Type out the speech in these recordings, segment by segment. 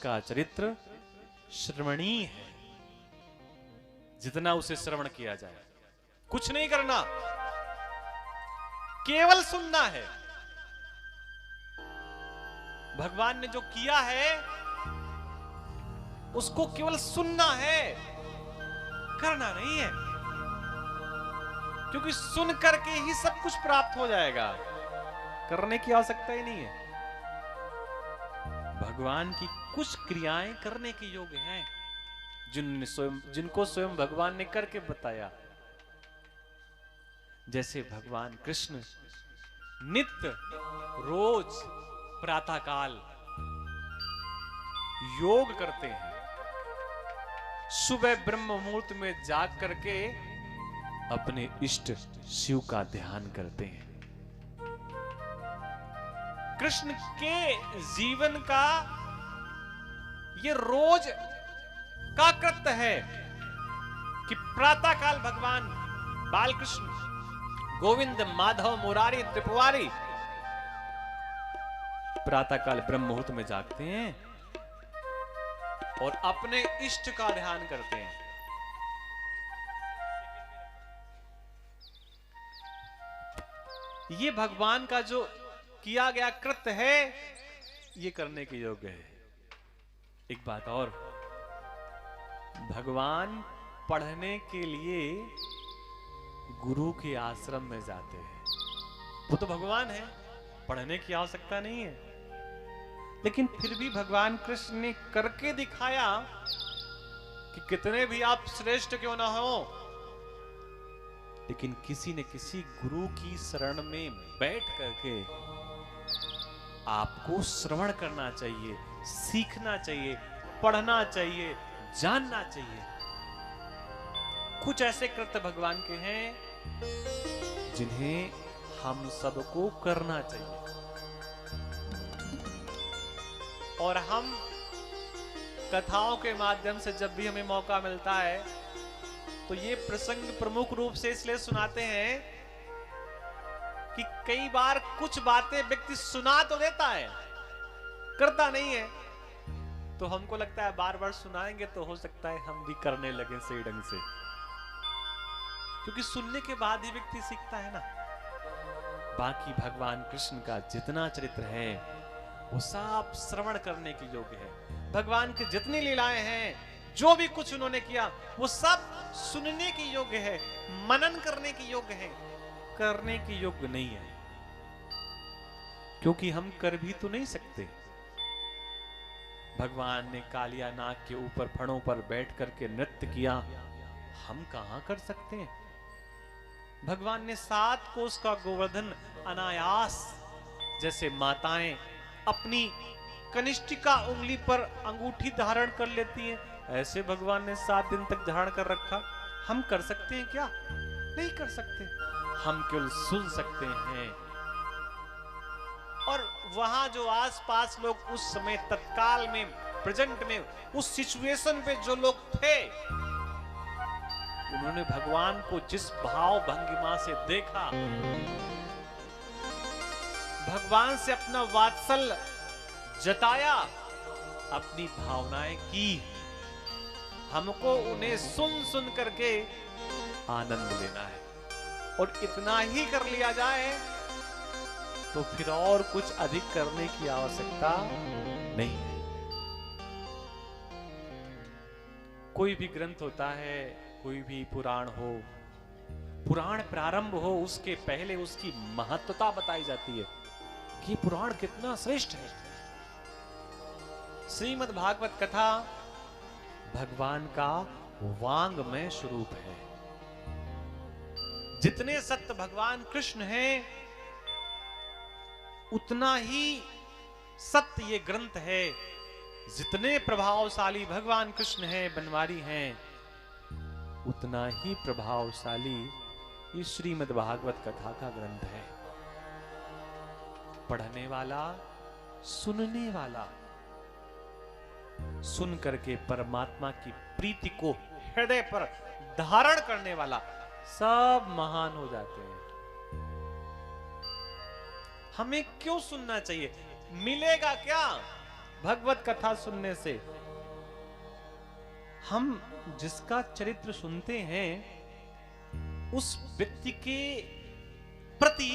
का चरित्र श्रवणीय है। जितना उसे श्रवण किया जाए, कुछ नहीं करना, केवल सुनना है। भगवान ने जो किया है उसको केवल सुनना है, करना नहीं है, क्योंकि सुन करके ही सब कुछ प्राप्त हो जाएगा, करने की आवश्यकता ही नहीं है। भगवान की कुछ क्रियाएं करने के योग्य हैं, जिनको स्वयं भगवान ने करके बताया। जैसे भगवान कृष्ण नित्य रोज प्रातःकाल योग करते हैं, सुबह ब्रह्म मुहूर्त में जाग करके अपने इष्ट शिव का ध्यान करते हैं। कृष्ण के जीवन का ये रोज का कृत्य है कि प्रातःकाल भगवान बालकृष्ण, गोविंद, माधव, मुरारी, त्रिपुरारी प्रातःकाल ब्रह्म मुहूर्त में जागते हैं और अपने इष्ट का ध्यान करते हैं। ये भगवान का जो किया गया कृत्य है, ये करने के योग्य है। एक बात और, भगवान पढ़ने के लिए गुरु के आश्रम में जाते हैं। वो तो भगवान है, पढ़ने की आवश्यकता नहीं है, लेकिन फिर भी भगवान कृष्ण ने करके दिखाया कि कितने भी आप श्रेष्ठ क्यों ना हो, लेकिन किसी न किसी गुरु की शरण में बैठ करके आपको श्रवण करना चाहिए, सीखना चाहिए, पढ़ना चाहिए, जानना चाहिए। कुछ ऐसे कृत्य भगवान के हैं जिन्हें हम सबको करना चाहिए, और हम कथाओं के माध्यम से जब भी हमें मौका मिलता है तो ये प्रसंग प्रमुख रूप से इसलिए सुनाते हैं कि कई बार कुछ बातें व्यक्ति सुना तो देता है, करता नहीं है, तो हमको लगता है बार बार सुनाएंगे तो हो सकता है हम भी करने लगे सही ढंग से, क्योंकि सुनने के बाद ही व्यक्ति सीखता है ना। बाकी भगवान कृष्ण का जितना चरित्र है वो सब श्रवण करने के योग्य है। भगवान की जितनी लीलाएं हैं, जो भी कुछ उन्होंने किया, वो सब सुनने के योग्य है, मनन करने के योग्य है, करने के योग्य नहीं है, क्योंकि हम कर भी तो नहीं सकते। भगवान ने कालिया नाग के ऊपर फणों पर बैठ करके नृत्य किया, हम कहां कर सकते हैं। भगवान ने 7 कोस का गोवर्धन अनायास, जैसे माताएं अपनी कनिष्ठिका उंगली पर अंगूठी धारण कर लेती हैं, ऐसे भगवान ने 7 दिन तक धारण कर रखा। हम कर सकते हैं क्या? नहीं कर सकते। हम केवल सुन सकते हैं। और वहां जो आसपास लोग उस समय तत्काल में, प्रेजेंट में, उस सिचुएशन पे जो लोग थे, उन्होंने भगवान को जिस भाव भंगिमा से देखा, भगवान से अपना वात्सल्य जताया, अपनी भावनाएं की, हमको उन्हें सुन सुन करके आनंद लेना है। और इतना ही कर लिया जाए तो फिर और कुछ अधिक करने की आवश्यकता नहीं है। कोई भी ग्रंथ होता है, कोई भी पुराण हो, पुराण प्रारंभ हो उसके पहले उसकी महत्वता बताई जाती है कि पुराण कितना श्रेष्ठ है। श्रीमद् भागवत कथा भगवान का वांगमय स्वरूप है। जितने सत्य भगवान कृष्ण हैं, उतना ही सत्य ये ग्रंथ है। जितने प्रभावशाली भगवान कृष्ण हैं, बनवारी हैं, उतना ही प्रभावशाली ये श्रीमद् भागवत कथा का ग्रंथ है। पढ़ने वाला, सुनने वाला, सुन करके परमात्मा की प्रीति को हृदय पर धारण करने वाला, सब महान हो जाते हैं। हमें क्यों सुनना चाहिए? मिलेगा क्या? भगवत कथा सुनने से हम जिसका चरित्र सुनते हैं उस व्यक्ति के प्रति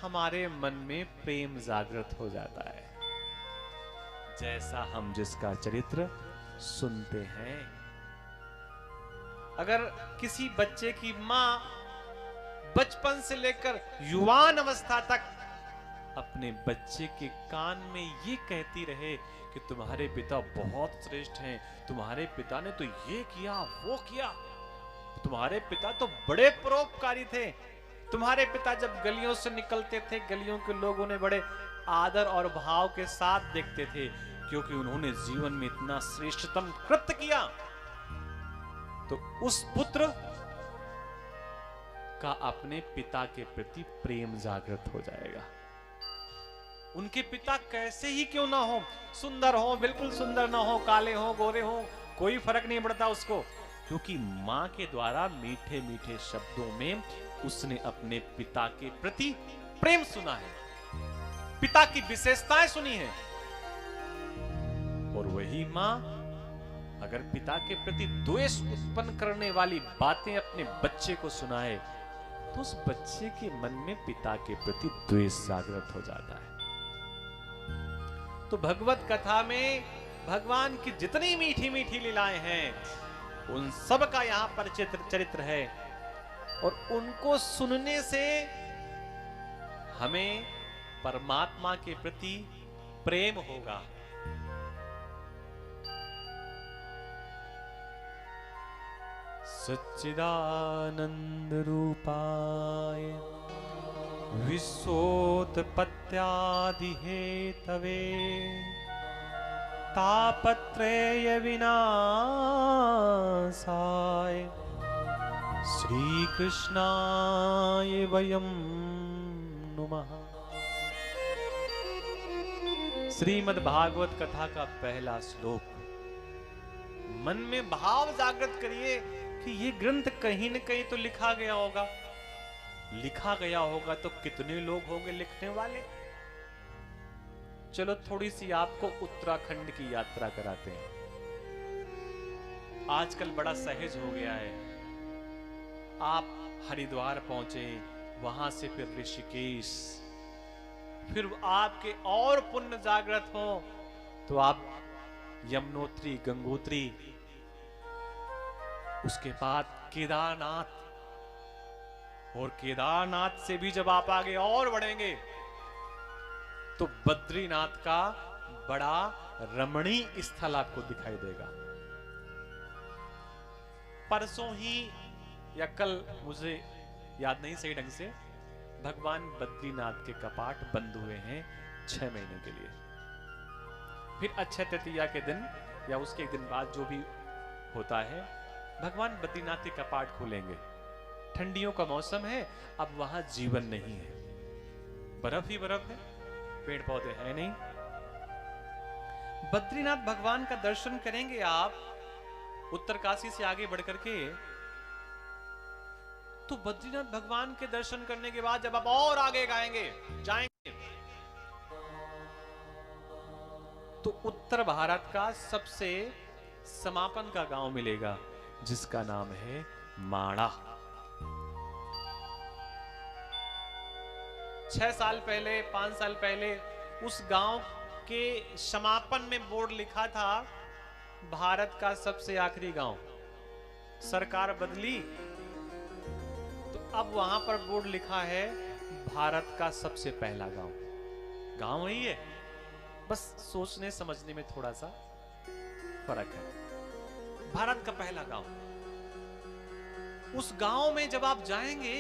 हमारे मन में प्रेम जागृत हो जाता है। जैसा हम जिसका चरित्र सुनते हैं। अगर किसी बच्चे की मां बचपन से लेकर युवान अवस्था तक अपने बच्चे के कान में ये कहती रहे कि तुम्हारे पिता बहुत श्रेष्ठ हैं, तुम्हारे पिता ने तो ये किया वो किया, तुम्हारे पिता तो बड़े परोपकारी थे, तुम्हारे पिता जब गलियों से निकलते थे गलियों के लोग उन्हें बड़े आदर और भाव के साथ देखते थे क्योंकि उन्होंने जीवन में इतना श्रेष्ठतम कृत्य किया। तो उस पुत्र का अपने पिता के प्रति प्रेम जागृत हो जाएगा। उनके पिता कैसे ही क्यों ना हो, सुंदर हो, बिल्कुल सुंदर ना हो, काले हो, गोरे हो, कोई फर्क नहीं पड़ता उसको, क्योंकि मां के द्वारा मीठे मीठे शब्दों में उसने अपने पिता के प्रति प्रेम सुना है, पिता की विशेषताएं सुनी है। और वही मां अगर पिता के प्रति द्वेष उत्पन्न करने वाली बातें अपने बच्चे को सुनाए तो उस बच्चे के मन में पिता के प्रति द्वेष जागृत हो जाता है। तो भगवत कथा में भगवान की जितनी मीठी मीठी लीलाएं हैं उन सब का यहां पर चरित्र है और उनको सुनने से हमें परमात्मा के प्रति प्रेम होगा। सच्चिदानंद रूपाय विश्वोत्पत्त्यादि हेतवे तापत्रय विनाशाय श्री कृष्णाय वयं नुमः। श्रीमद् भागवत कथा का पहला श्लोक। मन में भाव जागृत करिए कि ये ग्रंथ कहीं न कहीं तो लिखा गया होगा। लिखा गया होगा तो कितने लोग होंगे लिखने वाले। चलो थोड़ी सी आपको उत्तराखंड की यात्रा कराते हैं। आजकल बड़ा सहज हो गया है। आप हरिद्वार पहुंचे, वहां से फिर ऋषिकेश, फिर आपके और पुण्य जागृत हो तो आप यमुनोत्री, गंगोत्री, उसके बाद केदारनाथ, और केदारनाथ से भी जब आप आगे और बढ़ेंगे तो बद्रीनाथ का बड़ा रमणीय स्थल आपको दिखाई देगा। परसों ही या कल, मुझे याद नहीं सही ढंग से, भगवान बद्रीनाथ के कपाट बंद हुए हैं 6 महीने के लिए। फिर अक्षय तृतीया के दिन या उसके एक दिन बाद जो भी होता है भगवान बद्रीनाथ के कपाट खोलेंगे। ठंडियों का मौसम है, अब वहां जीवन नहीं है, बर्फ ही बर्फ है, पेड़ पौधे हैं नहीं। बद्रीनाथ भगवान का दर्शन करेंगे आप उत्तरकाशी से आगे बढ़कर के, तो बद्रीनाथ भगवान के दर्शन करने के बाद जब आप और आगे जाएंगे तो उत्तर भारत का सबसे समापन का गांव मिलेगा जिसका नाम है माणा। 6 साल पहले, 5 साल पहले उस गांव के समापन में बोर्ड लिखा था भारत का सबसे आखिरी गांव। सरकार बदली तो अब वहां पर बोर्ड लिखा है भारत का सबसे पहला गांव। गांव वही है, बस सोचने समझने में थोड़ा सा फर्क है। भारत का पहला गांव। उस गांव में जब आप जाएंगे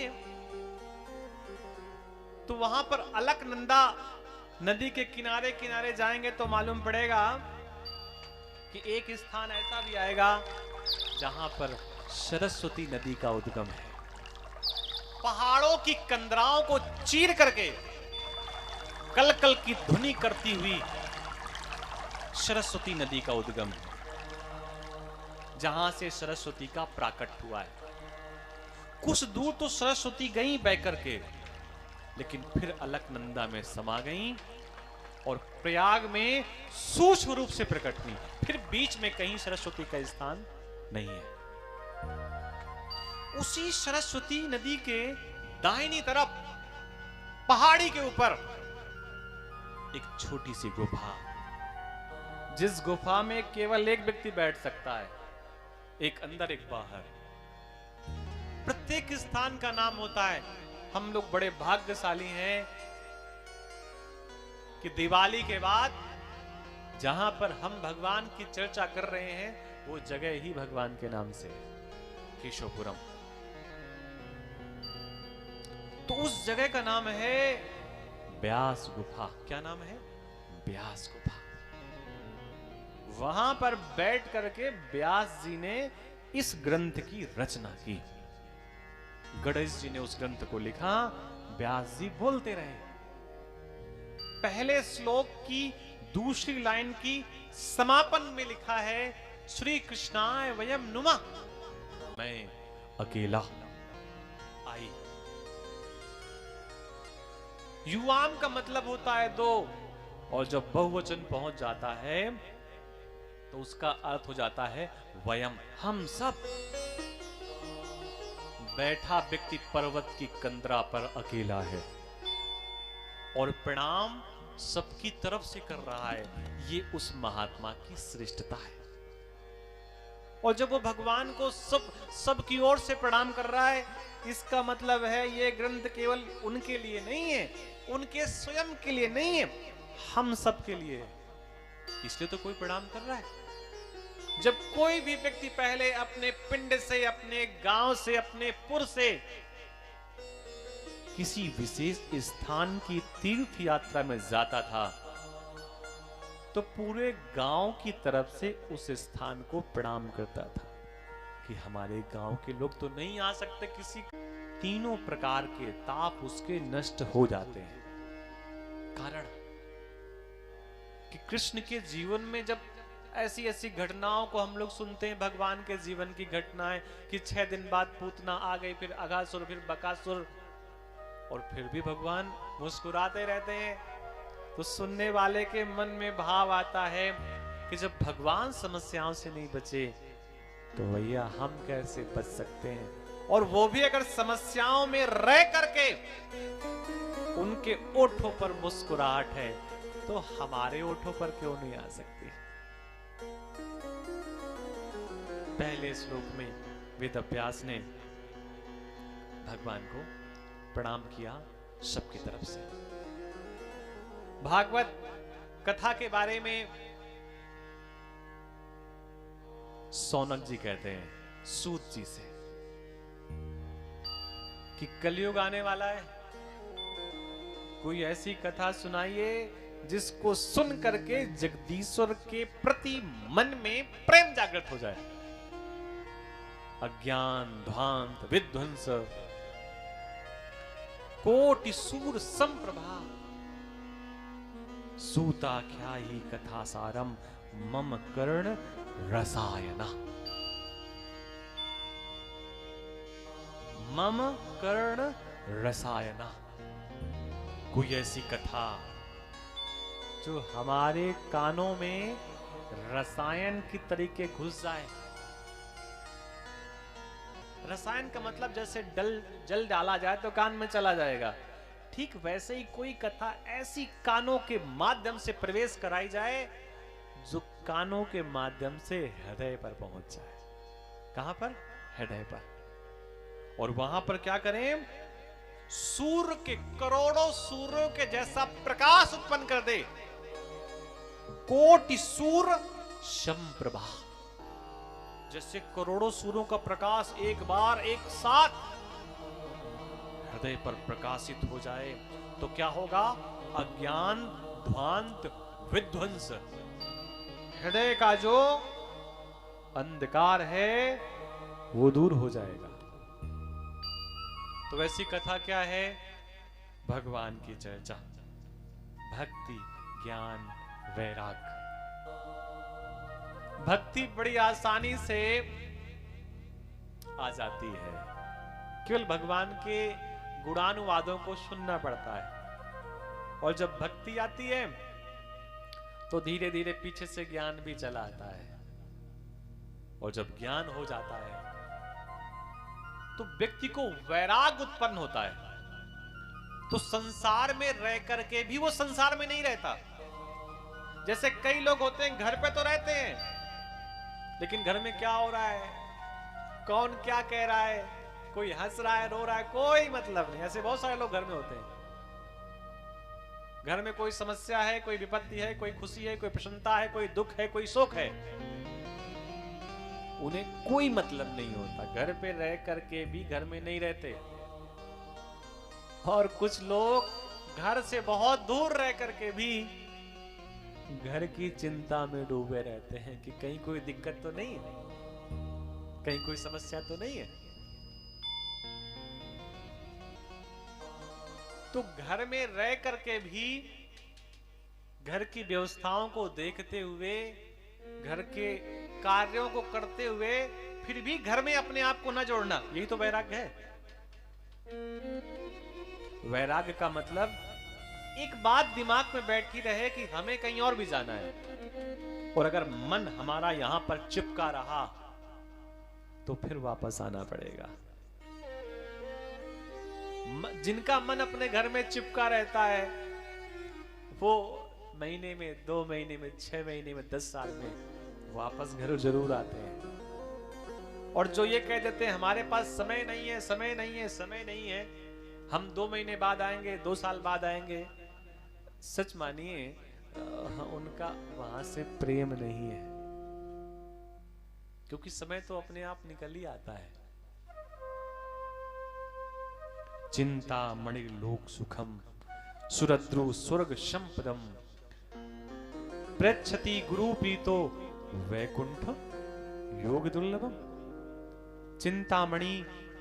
तो वहां पर अलकनंदा नदी के किनारे किनारे जाएंगे तो मालूम पड़ेगा कि एक स्थान ऐसा भी आएगा जहां पर सरस्वती नदी का उद्गम है। पहाड़ों की कंदराओं को चीर करके कल कल की ध्वनि करती हुई सरस्वती नदी का उद्गम है, जहां से सरस्वती का प्राकट हुआ है। कुछ दूर तो सरस्वती गई बह करके, लेकिन फिर अलकनंदा में समा गई और प्रयाग में सूक्ष्म रूप से प्रकट हुई। फिर बीच में कहीं सरस्वती का स्थान नहीं है। उसी सरस्वती नदी के दाहिनी तरफ पहाड़ी के ऊपर एक छोटी सी गुफा, जिस गुफा में केवल एक व्यक्ति बैठ सकता है, एक अंदर एक बाहर। प्रत्येक स्थान का नाम होता है। हम लोग बड़े भाग्यशाली हैं कि दिवाली के बाद जहां पर हम भगवान की चर्चा कर रहे हैं वो जगह ही भगवान के नाम से केशवपुरम। तो उस जगह का नाम है व्यास गुफा। क्या नाम है? व्यास गुफा। वहां पर बैठ करके व्यास जी ने इस ग्रंथ की रचना की। गणेश जी ने उस ग्रंथ को लिखा, व्यास जी बोलते रहे। पहले श्लोक की दूसरी लाइन की समापन में लिखा है, श्री कृष्णाय वयम नुमा, मैं अकेला आई। युवाम का मतलब होता है दो, और जब बहुवचन पहुंच जाता है तो उसका अर्थ हो जाता है वयम, हम सब। बैठा व्यक्ति पर्वत की कंदरा पर अकेला है और प्रणाम सबकी तरफ से कर रहा है। ये उस महात्मा की श्रेष्ठता है। और जब वो भगवान को सब की ओर से प्रणाम कर रहा है, इसका मतलब है ये ग्रंथ केवल उनके लिए नहीं है, उनके स्वयं के लिए नहीं है, हम सब के लिए है। इसलिए तो कोई प्रणाम कर रहा है। जब कोई भी व्यक्ति पहले अपने पिंड से, अपने गांव से, अपने पुर से किसी विशेष स्थान की तीर्थ यात्रा में जाता था तो पूरे गांव की तरफ से उस स्थान को प्रणाम करता था कि हमारे गांव के लोग तो नहीं आ सकते, किसी तीनों प्रकार के ताप उसके नष्ट हो जाते हैं। कारण कि कृष्ण के जीवन में जब ऐसी ऐसी घटनाओं को हम लोग सुनते हैं, भगवान के जीवन की घटनाएं कि 6 दिन बाद पूतना आ गई, फिर अघासुर, फिर बकासुर, और फिर भी भगवान मुस्कुराते रहते हैं। तो सुनने वाले के मन में भाव आता है कि जब भगवान समस्याओं से नहीं बचे तो भैया हम कैसे बच सकते हैं। और वो भी अगर समस्याओं में रह करके उनके ओठों पर मुस्कुराहट है तो हमारे ओठों पर क्यों नहीं आ सकती। पहले श्लोक में वेदव्यास ने भगवान को प्रणाम किया सबकी तरफ से। भागवत कथा के बारे में सौनक जी कहते हैं सूत जी से कि कलयुग आने वाला है, कोई ऐसी कथा सुनाइए जिसको सुन करके जगदीश्वर के प्रति मन में प्रेम जागृत हो जाए। अज्ञान ध्वांत विध्वंस कोटि सूर संप्रभा, सूताख्यायी कथा सारम मम कर्ण रसायना। मम कर्ण रसायना, कोई ऐसी कथा जो हमारे कानों में रसायन की तरीके घुस जाए। रसायन का मतलब जैसे जल डाला जाए तो कान में चला जाएगा, ठीक वैसे ही कोई कथा ऐसी कानों के माध्यम से प्रवेश कराई जाए जो कानों के माध्यम से हृदय पर पहुंच जाए। कहां पर? हृदय पर। और वहां पर क्या करें? सूर्य के करोड़ों सूर्यों के जैसा प्रकाश उत्पन्न कर दे। कोटि सूर्य संप्रभा, जैसे करोड़ों सूर्यों का प्रकाश एक बार एक साथ हृदय पर प्रकाशित हो जाए तो क्या होगा? अज्ञान ध्वांत विध्वंस, हृदय का जो अंधकार है वो दूर हो जाएगा। तो वैसी कथा क्या है? भगवान की चर्चा, भक्ति, ज्ञान, वैराग। भक्ति बड़ी आसानी से आ जाती है, केवल भगवान के गुणानुवादों को सुनना पड़ता है। और जब भक्ति आती है तो धीरे धीरे पीछे से ज्ञान भी चला आता है। और जब ज्ञान हो जाता है तो व्यक्ति को वैराग उत्पन्न होता है। तो संसार में रह करके भी वो संसार में नहीं रहता। जैसे कई लोग होते हैं घर पे तो रहते हैं, लेकिन घर में क्या हो रहा है, कौन क्या कह रहा है, कोई हंस रहा है, रो रहा है, कोई मतलब नहीं। ऐसे बहुत सारे लोग घर में होते हैं। घर में कोई समस्या है, कोई विपत्ति है, कोई खुशी है, कोई प्रसन्नता है, कोई दुख है, कोई शोक है, उन्हें कोई मतलब नहीं होता। घर पे रह करके भी घर में नहीं रहते। और कुछ लोग घर से बहुत दूर रह करके भी घर की चिंता में डूबे रहते हैं कि कहीं कोई दिक्कत तो नहीं है, कहीं कोई समस्या तो नहीं है। तो घर में रह करके भी घर की व्यवस्थाओं को देखते हुए, घर के कार्यों को करते हुए, फिर भी घर में अपने आप को न जोड़ना, यही तो वैराग्य है। वैराग्य का मतलब एक बात दिमाग में बैठी रहे कि हमें कहीं और भी जाना है, और अगर मन हमारा यहां पर चिपका रहा तो फिर वापस आना पड़ेगा। जिनका मन अपने घर में चिपका रहता है वो महीने में, 2 महीने में, 6 महीने में, 10 साल में वापस घर जरूर आते हैं। और जो ये कह देते हैं हमारे पास समय नहीं है, समय नहीं है, समय नहीं है, हम 2 महीने बाद आएंगे, 2 साल बाद आएंगे, सच मानिए उनका वहां से प्रेम नहीं है। क्योंकि समय तो अपने आप निकल ही आता है। चिंता मणि लोक सुखम सुरद्रु स्वर्ग संपदम प्रच्छति गुरु प्रीतो वैकुंठ योग दुर्लभम। चिंतामणि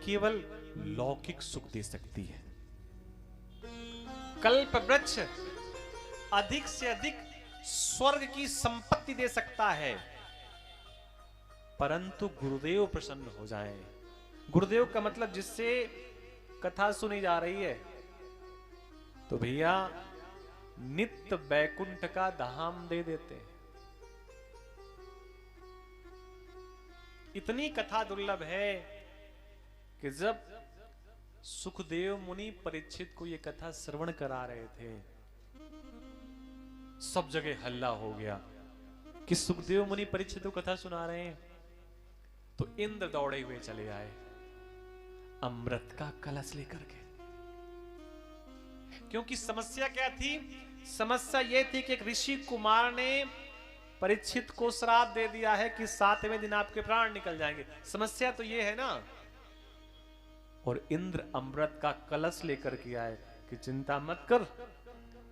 केवल लौकिक सुख दे सकती है। कल्प वृक्ष अधिक से अधिक स्वर्ग की संपत्ति दे सकता है, परंतु गुरुदेव प्रसन्न हो जाएं। गुरुदेव का मतलब जिससे कथा सुनी जा रही है, तो भैया नित्य बैकुंठ का धाम दे देते हैं। इतनी कथा दुर्लभ है कि जब सुखदेव मुनि परीक्षित को यह कथा श्रवण करा रहे थे, सब जगह हल्ला हो गया कि सुखदेव मुनि परीक्षित को कथा सुना रहे हैं। तो इंद्र दौड़े हुए चले आए अमृत का कलश लेकर के। क्योंकि समस्या क्या थी? समस्या यह थी कि एक ऋषि कुमार ने परीक्षित को श्राप दे दिया है कि 7वें दिन आपके प्राण निकल जाएंगे। समस्या तो यह है ना। और इंद्र अमृत का कलश लेकर के आए कि चिंता मत कर,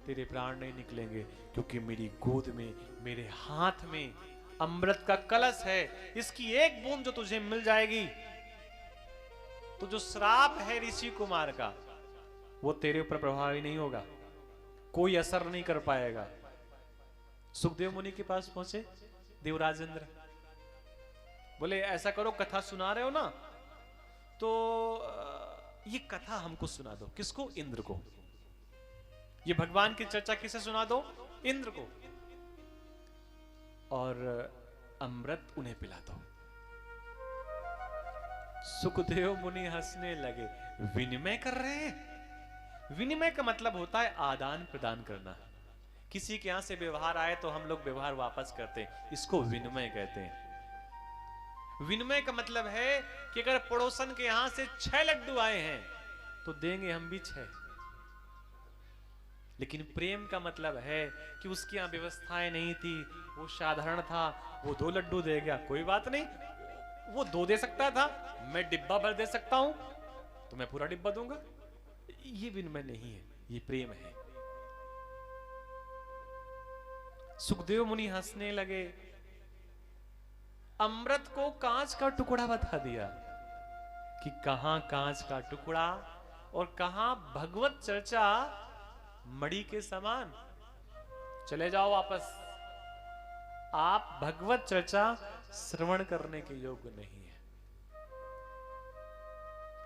तेरे प्राण नहीं निकलेंगे, क्योंकि मेरी गोद में, मेरे हाथ में अमृत का कलश है। इसकी एक बूंद जो तुझे मिल जाएगी तो जो श्राप है ऋषि कुमार का वो तेरे ऊपर प्रभावी नहीं होगा, कोई असर नहीं कर पाएगा। सुखदेव मुनि के पास पहुंचे देवराज इंद्र, बोले ऐसा करो, कथा सुना रहे हो ना, तो ये कथा हमको सुना दो। किसको? इंद्र को। ये भगवान की चर्चा किसे सुना दो? इंद्र को। और अमृत उन्हें पिला दो। सुखदेव मुनि हंसने लगे। विनिमय कर रहे हैं? विनिमय का मतलब होता है आदान प्रदान करना। किसी के यहां से व्यवहार आए तो हम लोग व्यवहार वापस करते हैं, इसको विनिमय कहते हैं। विनिमय का मतलब है कि अगर पड़ोसन के यहां से 6 लड्डू आए हैं तो देंगे हम भी 6। लेकिन प्रेम का मतलब है कि उसकी यहां व्यवस्थाएं नहीं थी, वो साधारण था, वो 2 लड्डू दे गया, कोई बात नहीं, वो 2 दे सकता था, मैं डिब्बा भर दे सकता हूं तो मैं पूरा डिब्बा दूंगा। ये विनिमय नहीं है, ये प्रेम है। सुखदेव मुनि हंसने लगे। अमृत को कांच का टुकड़ा बता दिया कि कहां कांच का टुकड़ा और कहां भगवत चर्चा मणि के समान। चले जाओ वापस, आप भगवत चर्चा श्रवण करने के योग्य नहीं है।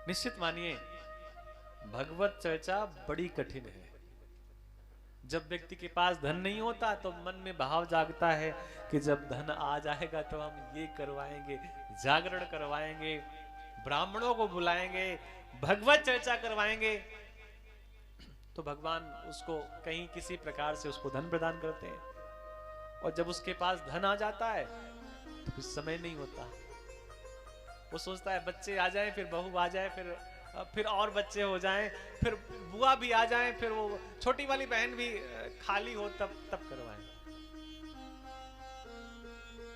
निश्चित मानिए भगवत चर्चा बड़ी कठिन है। जब व्यक्ति के पास धन नहीं होता तो मन में भाव जागता है कि जब धन आ जाएगा तो हम ये करवाएंगे, जागरण करवाएंगे, ब्राह्मणों को बुलाएंगे, भगवत चर्चा करवाएंगे। तो भगवान उसको कहीं किसी प्रकार से उसको धन प्रदान करते हैं। और जब उसके पास धन आ जाता है तो कुछ समय नहीं होता। वो सोचता है बच्चे आ जाएं, फिर बहू आ जाए, फिर और बच्चे हो जाएं, फिर बुआ भी आ जाएं, फिर वो छोटी वाली बहन भी खाली हो तब करवाएं।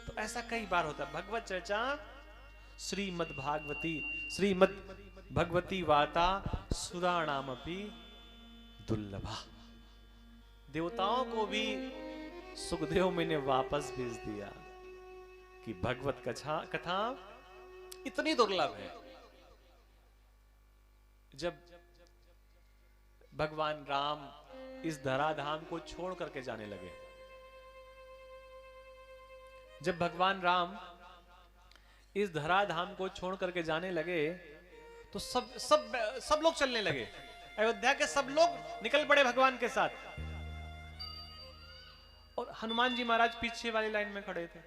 तो ऐसा कई बार होता है। भगवत चर्चा श्रीमद् भगवती वार्ता सुराणामपि दुर्लभा। देवताओं को भी सुखदेव मैंने वापस भेज दिया कि भगवत कथा इतनी दुर्लभ है। जब भगवान राम इस धराधाम को छोड़ करके जाने लगे, जब भगवान राम इस धराधाम को छोड़ करके जाने लगे तो सब लोग चलने लगे। अयोध्या के सब लोग निकल पड़े भगवान के साथ, और हनुमान जी महाराज पीछे वाली लाइन में खड़े थे।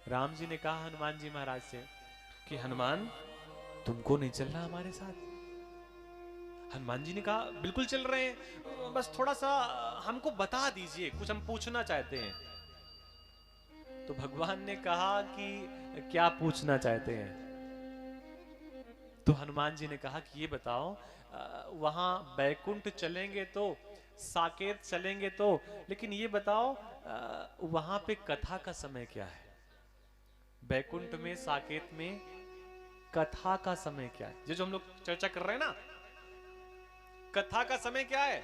राम जी ने कहा हनुमान जी महाराज से कि हनुमान, तुमको नहीं चलना हमारे साथ? हनुमान जी ने कहा बिल्कुल चल रहे हैं, बस थोड़ा सा हमको बता दीजिए, कुछ हम पूछना चाहते हैं। तो भगवान ने कहा कि क्या पूछना चाहते हैं? तो हनुमान जी ने कहा कि ये बताओ, वहां बैकुंठ चलेंगे तो, साकेत चलेंगे तो, लेकिन ये बताओ वहां पे कथा का समय क्या है? बैकुंठ में, साकेत में कथा का समय क्या है? ये जो हम लोग चर्चा कर रहे हैं ना, कथा का समय क्या है?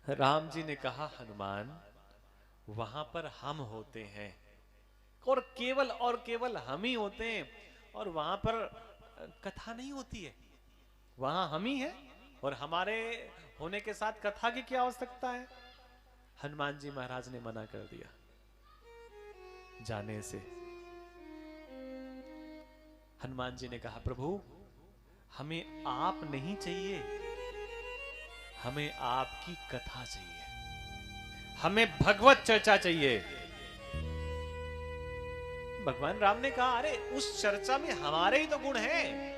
राम जी ने कहा हनुमान, वहां पर हम होते हैं, और केवल हम ही होते हैं, और वहां पर कथा नहीं होती है। वहां हम ही है, और हमारे होने के साथ कथा की क्या आवश्यकता है? हनुमान जी महाराज ने मना कर दिया जाने से। हनुमान जी ने कहा प्रभु, हमें आप नहीं चाहिए, हमें आपकी कथा चाहिए, हमें भगवत चर्चा चाहिए। भगवान राम ने कहा अरे उस चर्चा में हमारे ही तो गुण हैं,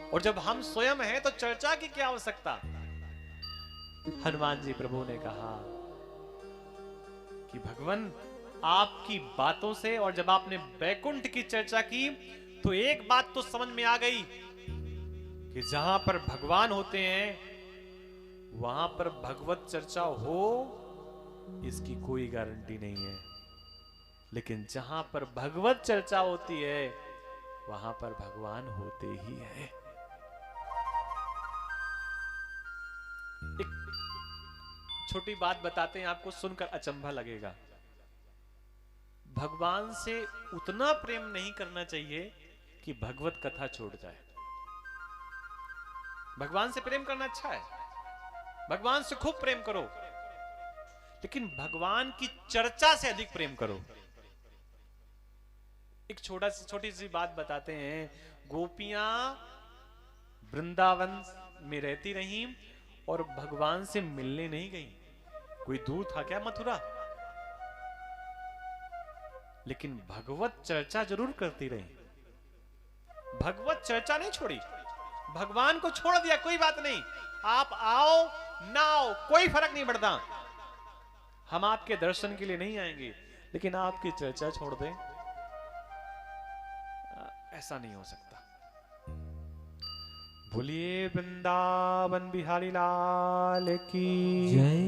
और जब हम स्वयं हैं तो चर्चा की क्या आवश्यकता? हनुमान जी प्रभु ने कहा कि भगवान, आपकी बातों से, और जब आपने बैकुंठ की चर्चा की तो एक बात तो समझ में आ गई कि जहां पर भगवान होते हैं वहां पर भगवत चर्चा हो, इसकी कोई गारंटी नहीं है, लेकिन जहां पर भगवत चर्चा होती है वहां पर भगवान होते ही है। एक छोटी बात बताते हैं, आपको सुनकर अचंभा लगेगा। भगवान से उतना प्रेम नहीं करना चाहिए कि भगवत कथा छोड़ जाए। भगवान से प्रेम करना अच्छा है, भगवान से खूब प्रेम करो, लेकिन भगवान की चर्चा से अधिक प्रेम करो। एक छोटी सी बात बताते हैं। गोपियां वृंदावन में रहती रहीं और भगवान से मिलने नहीं गई। कोई दूर था क्या मथुरा? लेकिन भगवत चर्चा जरूर करती रही। भगवत चर्चा नहीं छोड़ी, भगवान को छोड़ दिया कोई बात नहीं, आप आओ ना आओ कोई फर्क नहीं पड़ता, हम आपके दर्शन के लिए नहीं आएंगे, लेकिन आपकी चर्चा छोड़ दें, ऐसा नहीं हो सकता। बोलिए वृंदावन बिहारी लाल की जय।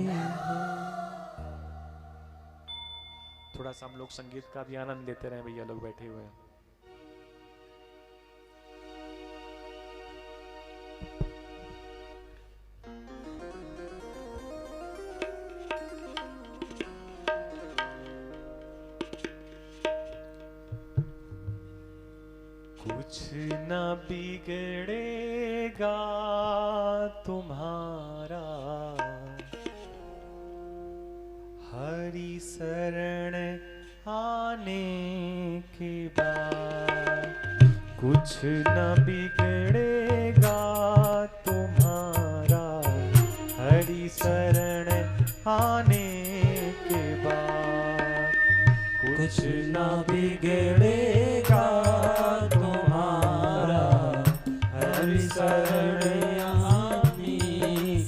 थोड़ा सा हम लोग संगीत का भी आनंद लेते रहे, भैया लोग बैठे हुए हैं। कुछ न बिगड़ेगा तुम्हारा, हरि शरण आने के बाद। कुछ न बिगड़ेगा तुम्हारा, हरि कुछ ना बिगड़ेगा तुम्हारा हरि शरण आने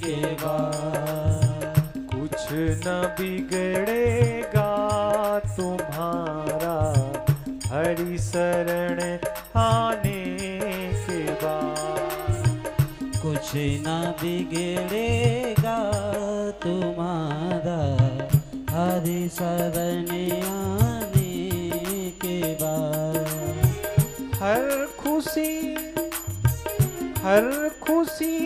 के बाद। कुछ न बिगड़ेगा तुम्हारा हरि शरण आने के बाद। कुछ ना बिगड़ेगा तुम्हारा हरि शरण आने के बाद। हर खुशी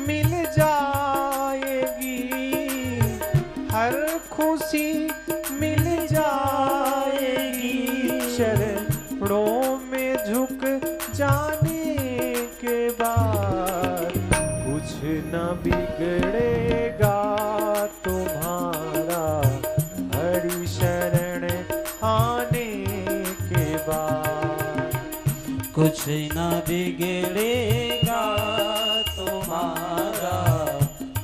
मिल जाएगी, हर खुशी मिल जाएगी चरणों में झुक जाने के बाद। कुछ न बिगड़ेगा तुम्हारा हरि शरण आने के बाद। कुछ न बिगड़ेगा तुम्हारा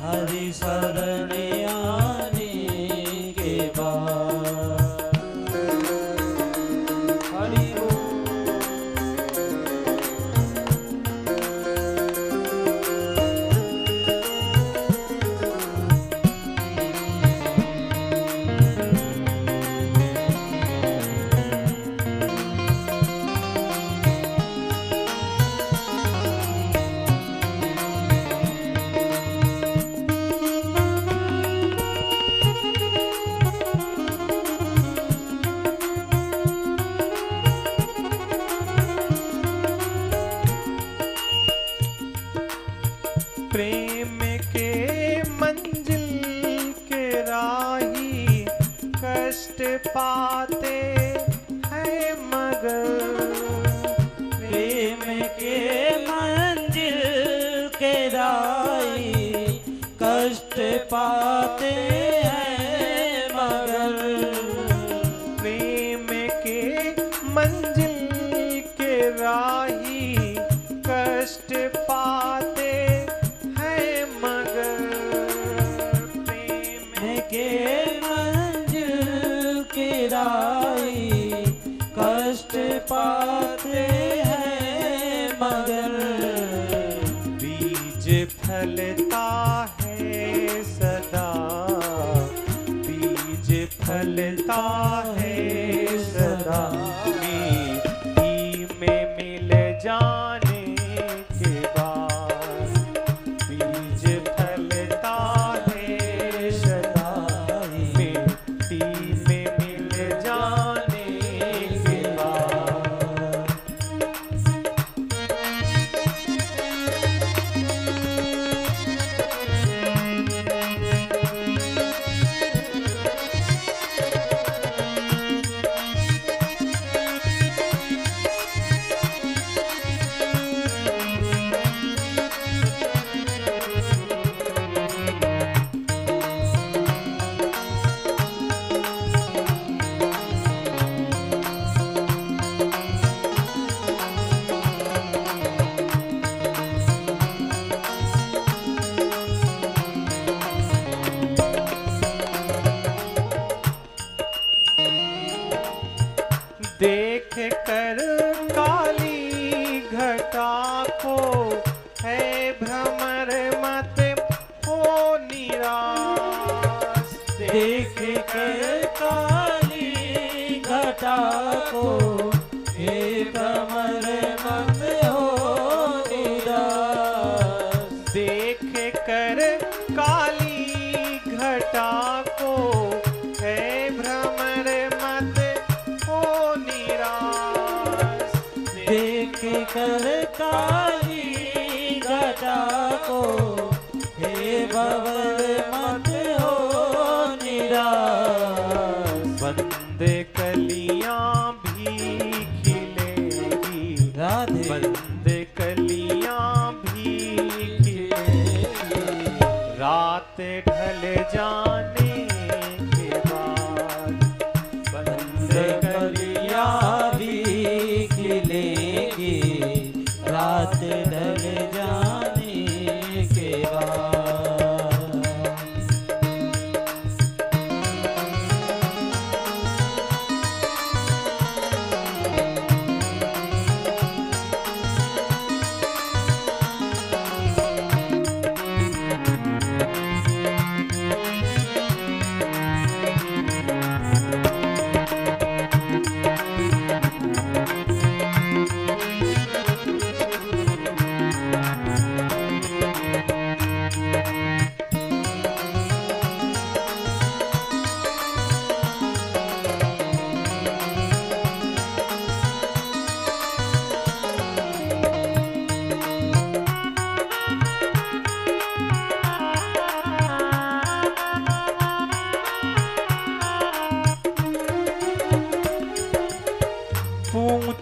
हरि शरण आने के बाद। हरि प्रेम के मंजिल के राही कष्ट पाते हैं मगर। प्रेम के मंजिल के राही कष्ट पाते हैं मगर। प्रेम के मंजिल के राही कष्ट पाते हैं मगर। प्रेम के मंजिल के राही कष्ट पाते हैं मगर। बीज फलता है सदा, बीज फलता है सदा मिट्टी में मिल जाने के बाद। बीज फलता है सदा मिट्टी में मिल जाने के बाद। देख कर काली घटा को है भ्रमर मत हो निराश। देख कर काली घटा को हे भ्रमर मत हो निराश। देख कर काली घटा को है भ्रमर मत हो निराश। देख कर काली घटा को हे भंवर मत हो निराश। बंद कलियां भी खिलेगी, राधे बंद कलियां भी खिलेगी रात ढल जाने के बाद। बंद कलियां भी खिलेगी रात ढल जाने के बाद।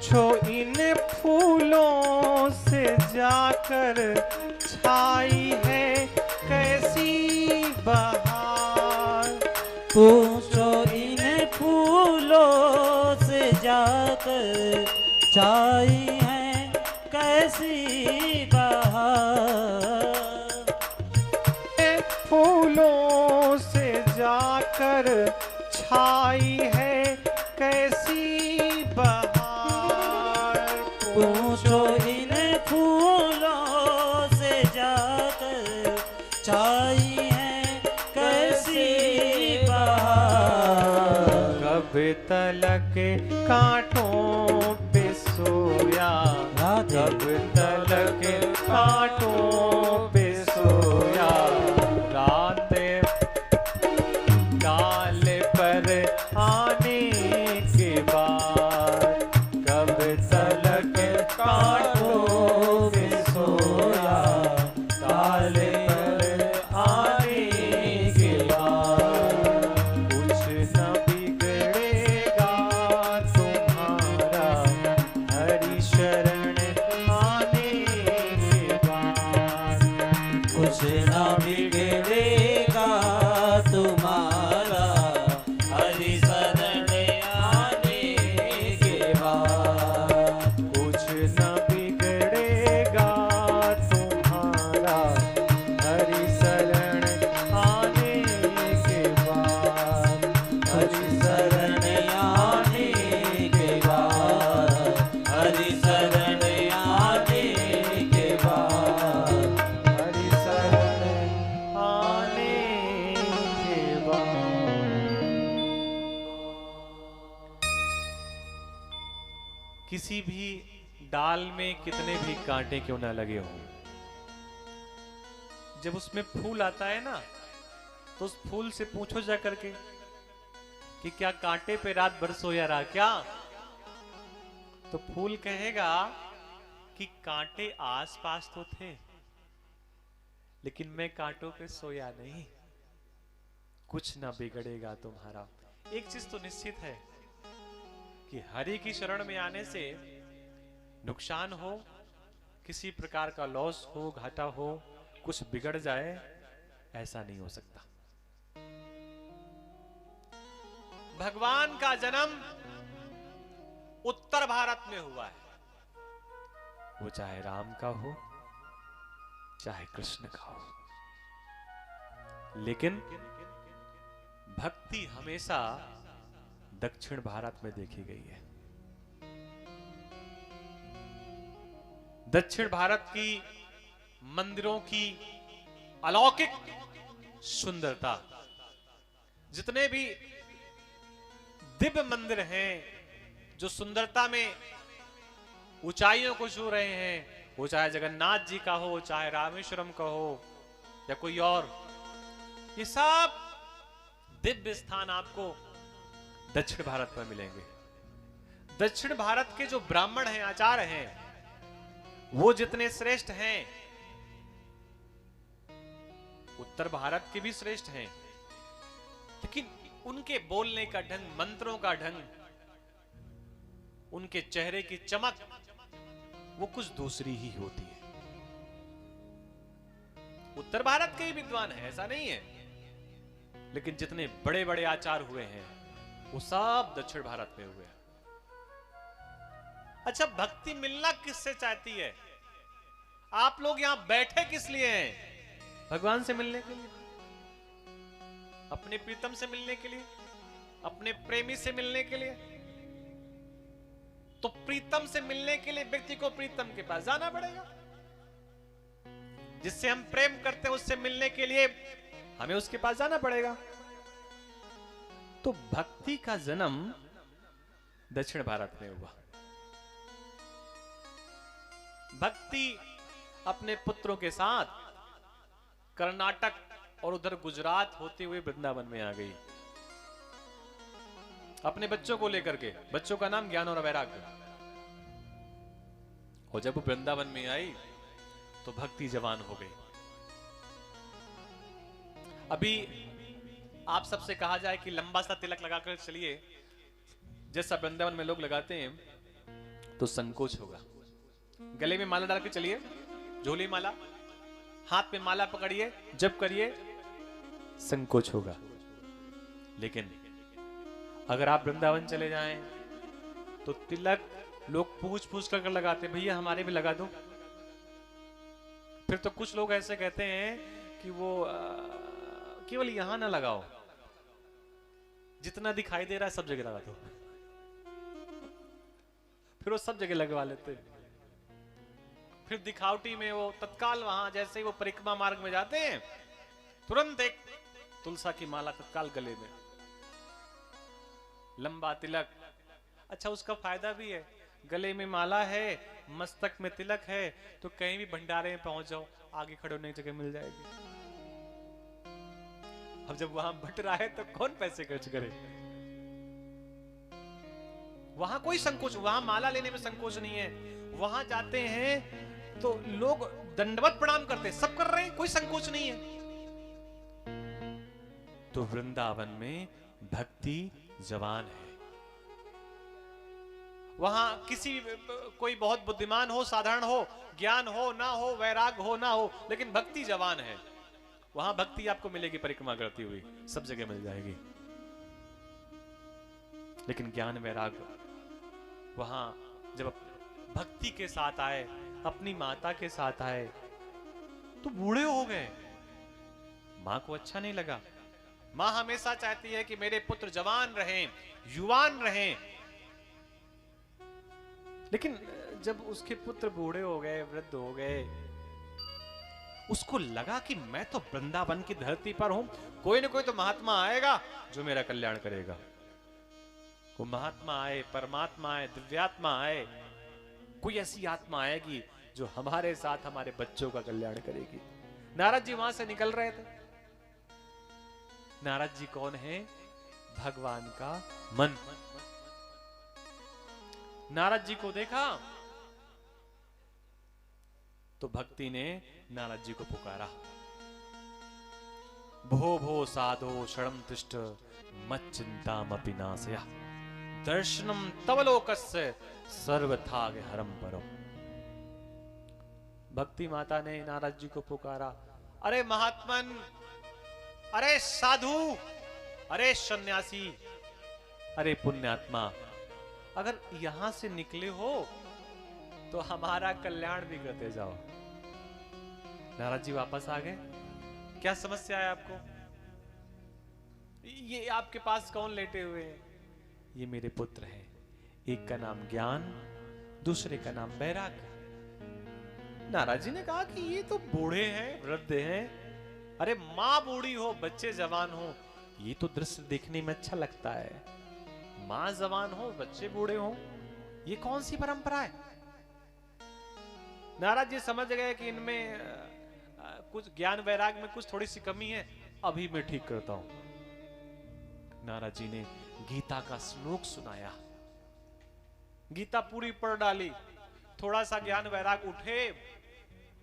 पूछो इन फूलों से जाकर छाई है कैसी बहार। पूछो इन फूलों से जाकर छाई है कैसी बहार। फूलों से जाकर छाई है कैसी बहार। पूछो इन फूलों से जाकर छाई है कैसी बहार। कब तलक कांटों पे सोया, कब तलक कांटों पे सोया, रात काल पर आने के बाद। कब तलक कांटों पे सोया, काल पर आने के बाद। कुछ न बिगड़ेगा तुम्हारा हरि शरण आने के बाद। कुछ ना बिगड़ेगा तुम्हारा हरि शरण आने के बाद। कुछ न बिगड़ेगा तुम्हारा हरि शरण आने के बाद। हरि शरण आने के बाद। हरि शरण आने के बाद। हरि शरण आने के बाद। किसी भी डाल में कितने भी कांटे क्यों ना लगे हों, जब उसमें फूल आता है ना, तो उस फूल से पूछो जा करके कि क्या कांटे पे रात भर सोया रहा क्या? तो फूल कहेगा कि कांटे आस पास तो थे, लेकिन मैं कांटों पे सोया नहीं। कुछ ना बिगड़ेगा तुम्हारा। एक चीज तो निश्चित है कि हरि की शरण में आने से नुकसान हो, किसी प्रकार का लॉस हो, घाटा हो, कुछ बिगड़ जाए, ऐसा नहीं हो सकता। भगवान का जन्म उत्तर भारत में हुआ है, वो चाहे राम का हो चाहे कृष्ण का हो, लेकिन भक्ति हमेशा दक्षिण भारत में देखी गई है। दक्षिण भारत की मंदिरों की अलौकिक सुंदरता, जितने भी दिव्य मंदिर हैं जो सुंदरता में ऊंचाइयों को छू रहे हैं, वो चाहे जगन्नाथ जी का हो, चाहे रामेश्वरम का हो या कोई और, ये सब दिव्य स्थान आपको दक्षिण भारत में मिलेंगे। दक्षिण भारत के जो ब्राह्मण हैं, आचार्य हैं, वो जितने श्रेष्ठ हैं, उत्तर भारत के भी श्रेष्ठ हैं, लेकिन उनके बोलने का ढंग, मंत्रों का ढंग, उनके चेहरे की चमक, वो कुछ दूसरी ही होती है। उत्तर भारत के ही विद्वान है, ऐसा नहीं है, लेकिन जितने बड़े बड़े आचार्य हुए हैं वो सब दक्षिण भारत में हुए हैं। अच्छा, भक्ति मिलना किससे चाहती है? आप लोग यहां बैठे किस लिए हैं? भगवान से मिलने के लिए, अपने प्रीतम से मिलने के लिए, अपने प्रेमी से मिलने के लिए। तो प्रीतम से मिलने के लिए व्यक्ति को प्रीतम के पास जाना पड़ेगा। जिससे हम प्रेम करते हैं उससे मिलने के लिए हमें उसके पास जाना पड़ेगा। तो भक्ति का जन्म दक्षिण भारत में हुआ। भक्ति अपने पुत्रों के साथ कर्नाटक और उधर गुजरात होते हुए वृंदावन में आ गई, अपने बच्चों को लेकर के। बच्चों का नाम ज्ञान और वैराग्य। और जब वो वृंदावन में आई तो भक्ति जवान हो गई। अभी आप सबसे कहा जाए कि लंबा सा तिलक लगाकर चलिए, जैसा वृंदावन में लोग लगाते हैं, तो संकोच होगा। गले में माला डाल के चलिए, झोली माला, हाथ में माला पकड़िए, जप करिए, संकोच होगा। लेकिन अगर आप वृंदावन चले जाएं तो तिलक लोग पूछ पूछ कर लगाते, भैया हमारे भी लगा दो। फिर तो कुछ लोग ऐसे कहते हैं कि वो केवल यहां ना लगाओ, जितना दिखाई दे रहा है सब जगह लगा दो। फिर वो सब जगह लगवा लेते। फिर दिखावटी में वो तत्काल वहां जैसे ही वो परिक्रमा मार्ग में जाते हैं, तुरंत एक तुलसा की माला तत्काल गले में, लंबा तिलक। अच्छा, उसका फायदा भी है, गले में माला है, मस्तक में तिलक है, तो कहीं भी भंडारे में पहुंच जाओ, आगे खड़े होने की जगह मिल जाएगी। अब जब वहां बट रहा है तो कौन पैसे खर्च करे? वहां कोई संकोच, वहां माला लेने में संकोच नहीं है। वहां जाते हैं तो लोग दंडवत प्रणाम करते, सब कर रहे हैं, कोई संकोच नहीं है। तो वृंदावन में भक्ति जवान है। वहां किसी कोई बहुत बुद्धिमान हो, साधारण हो, ज्ञान हो ना हो, वैराग हो ना हो, लेकिन भक्ति जवान है। वहां भक्ति आपको मिलेगी परिक्रमा करती हुई, सब जगह मिल जाएगी। लेकिन ज्ञान वैराग वहां जब भक्ति के साथ आए, अपनी माता के साथ आए, तो बूढ़े हो गए। मां को अच्छा नहीं लगा। मां हमेशा चाहती है कि मेरे पुत्र जवान रहें, युवान रहें। लेकिन जब उसके पुत्र बूढ़े हो गए, वृद्ध हो गए, उसको लगा कि मैं तो वृंदावन की धरती पर हूं, कोई ना कोई तो महात्मा आएगा जो मेरा कल्याण करेगा। वो महात्मा आए, परमात्मा आए, दिव्यात्मा आए, कोई ऐसी आत्मा आएगी जो हमारे साथ हमारे बच्चों का कल्याण करेगी। नारद जी वहां से निकल रहे थे। नारद जी कौन है? भगवान का मन। नारद जी को देखा तो भक्ति ने नारद जी को पुकारा, भो भो साधो शरणं तिष्ठ मच्चिंतामपि नाशया दर्शनम तव लोकस्य सर्वथा हरम परो। भक्ति माता ने नारद जी को पुकारा, अरे महात्मन, अरे साधु, अरे सन्यासी, अरे पुण्यात्मा, अगर यहां से निकले हो तो हमारा कल्याण भी करते जाओ। नारद जी वापस आ गए। क्या समस्या है आपको? ये आपके पास कौन लेटे हुए हैं? ये मेरे पुत्र हैं, एक का नाम ज्ञान, दूसरे का नाम वैराग। नारद जी ने कहा कि ये तो बूढ़े हैं, वृद्ध हैं। अरे माँ बूढ़ी हो, बच्चे जवान हो, ये तो दृश्य देखने में अच्छा लगता है। माँ जवान हो, बच्चे बूढ़े हो, ये कौन सी परंपरा है? नारद जी समझ गए कि इनमें कुछ ज्ञान वैराग में कुछ थोड़ी सी कमी है, अभी मैं ठीक करता हूं। नारद जी ने गीता का श्लोक सुनाया, गीता पूरी पढ़ डाली। थोड़ा सा ज्ञान वैराग उठे,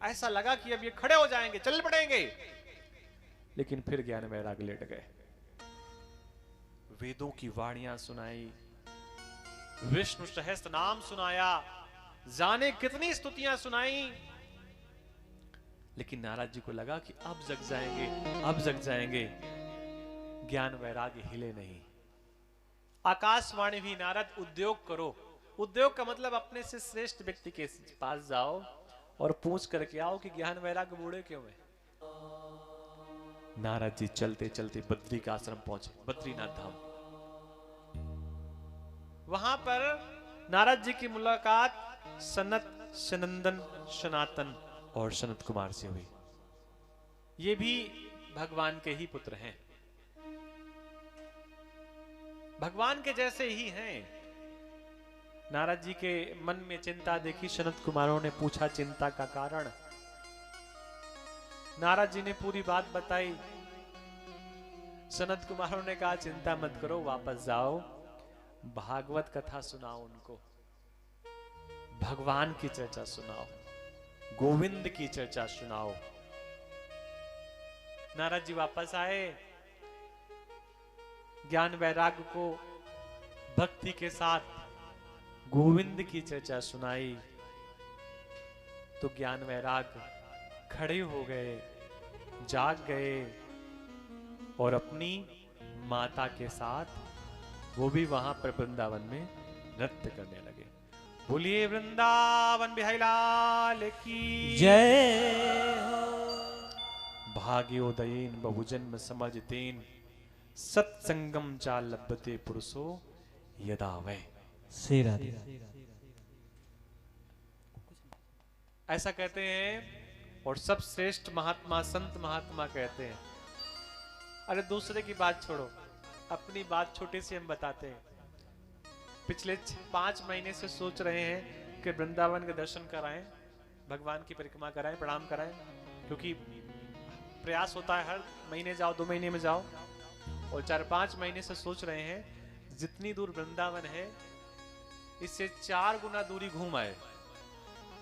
ऐसा लगा कि अब ये खड़े हो जाएंगे, चल पड़ेंगे, लेकिन फिर ज्ञान वैराग लेट गए। वेदों की वाणियां सुनाई, विष्णु सहस्त्र नाम सुनाया, जाने कितनी स्तुतियां सुनाई, लेकिन नारद जी को लगा कि अब जग जाएंगे, अब जग जाएंगे। ज्ञान वैराग्य हिले नहीं। आकाशवाणी भी, नारद उद्योग करो। उद्योग का मतलब अपने से श्रेष्ठ व्यक्ति के पास जाओ और पूछ करके आओ कि ज्ञान वैराग्य बूढ़े क्यों है। नारद जी चलते चलते बद्री का आश्रम पहुंचे, बद्रीनाथ धाम। वहां पर नारद जी की मुलाकात सनत, सनंदन, सनातन और सनत कुमार से हुई। ये भी भगवान के ही पुत्र हैं, भगवान के जैसे ही हैं। नारद जी के मन में चिंता देखी, सनत कुमारों ने पूछा चिंता का कारण। नारद जी ने पूरी बात बताई। सनत कुमारों ने कहा चिंता मत करो, वापस जाओ, भागवत कथा सुनाओ उनको, भगवान की चर्चा सुनाओ, गोविंद की चर्चा सुनाओ। नारद जी वापस आए, ज्ञान वैराग्य को भक्ति के साथ गोविंद की चर्चा सुनाई तो ज्ञान वैराग खड़े हो गए, जाग गए और अपनी माता के साथ वो भी वहां पर वृंदावन में नृत्य करने लगे। बोलिए वृंदावन बिहारी लाल की जय हो। भाग्योदयेन बहुजन्म समझतेन सत्संगम चा लभते पुरुषो यदा वै। श्री राधे। ऐसा कहते हैं और सब श्रेष्ठ महात्मा संत महात्मा कहते हैं। अरे दूसरे की बात छोड़ो, अपनी बात छोटी सी हम बताते हैं। पिछले 5 महीने से सोच रहे हैं कि वृंदावन के दर्शन कराएं, भगवान की परिक्रमा कराएं, प्रणाम कराएं, क्योंकि प्रयास होता है हर महीने जाओ, 2 महीने में जाओ, और 4-5 महीने से सोच रहे हैं जितनी दूर वृंदावन है इससे 4 गुना दूरी घूम आए,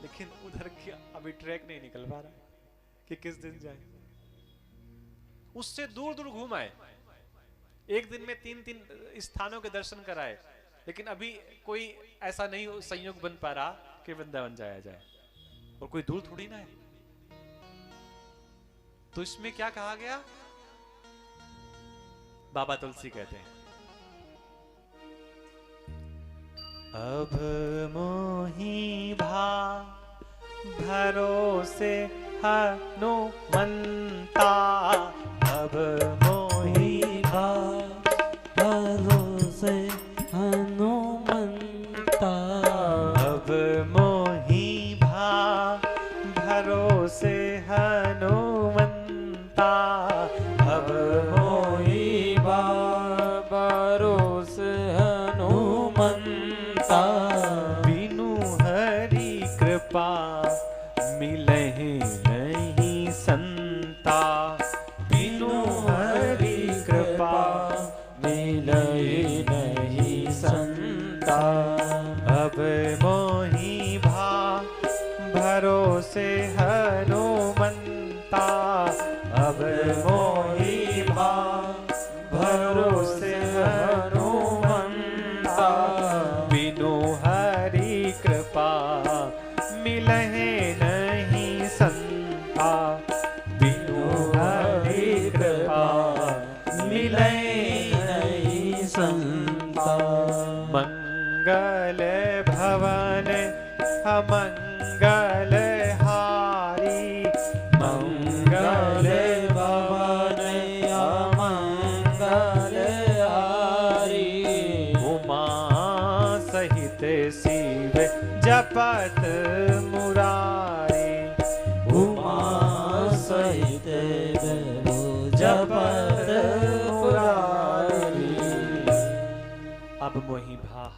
लेकिन उधर की अभी ट्रैक नहीं निकल पा रहा कि किस दिन जाए। उससे दूर दूर घूम आए, एक दिन में 3 स्थानों के दर्शन कराए, लेकिन अभी कोई ऐसा नहीं संयोग बन पा रहा कि वृंदावन जाया जाए, और कोई दूर थोड़ी ना है। तो इसमें क्या कहा गया? बाबा तुलसी कहते हैं, अब मोही भरोसे हनुमंता, अब मोही भरोसे हनुमंता, अब मोही भरोसे हनुमंता, अब मोही भरोसे हनुमंता, बिनु हरि कृपा मिलहि नहीं संता, बिनु हरि कृपा मिलहि नहीं संता, अब मोही भरोसे हनुमंता, अब मोही भरोसे हनुमंता, बिनु हरि कृपा मिलहे नहीं संता, बिनु हरि कृपा मिलहे नहीं संता, मंगल भवन अमंगल हारी, मंगल भवन अमंगल हारी, उमा सहित शिव जपत मुरारी, उमा सहित जपत मुरारी, अब मोहि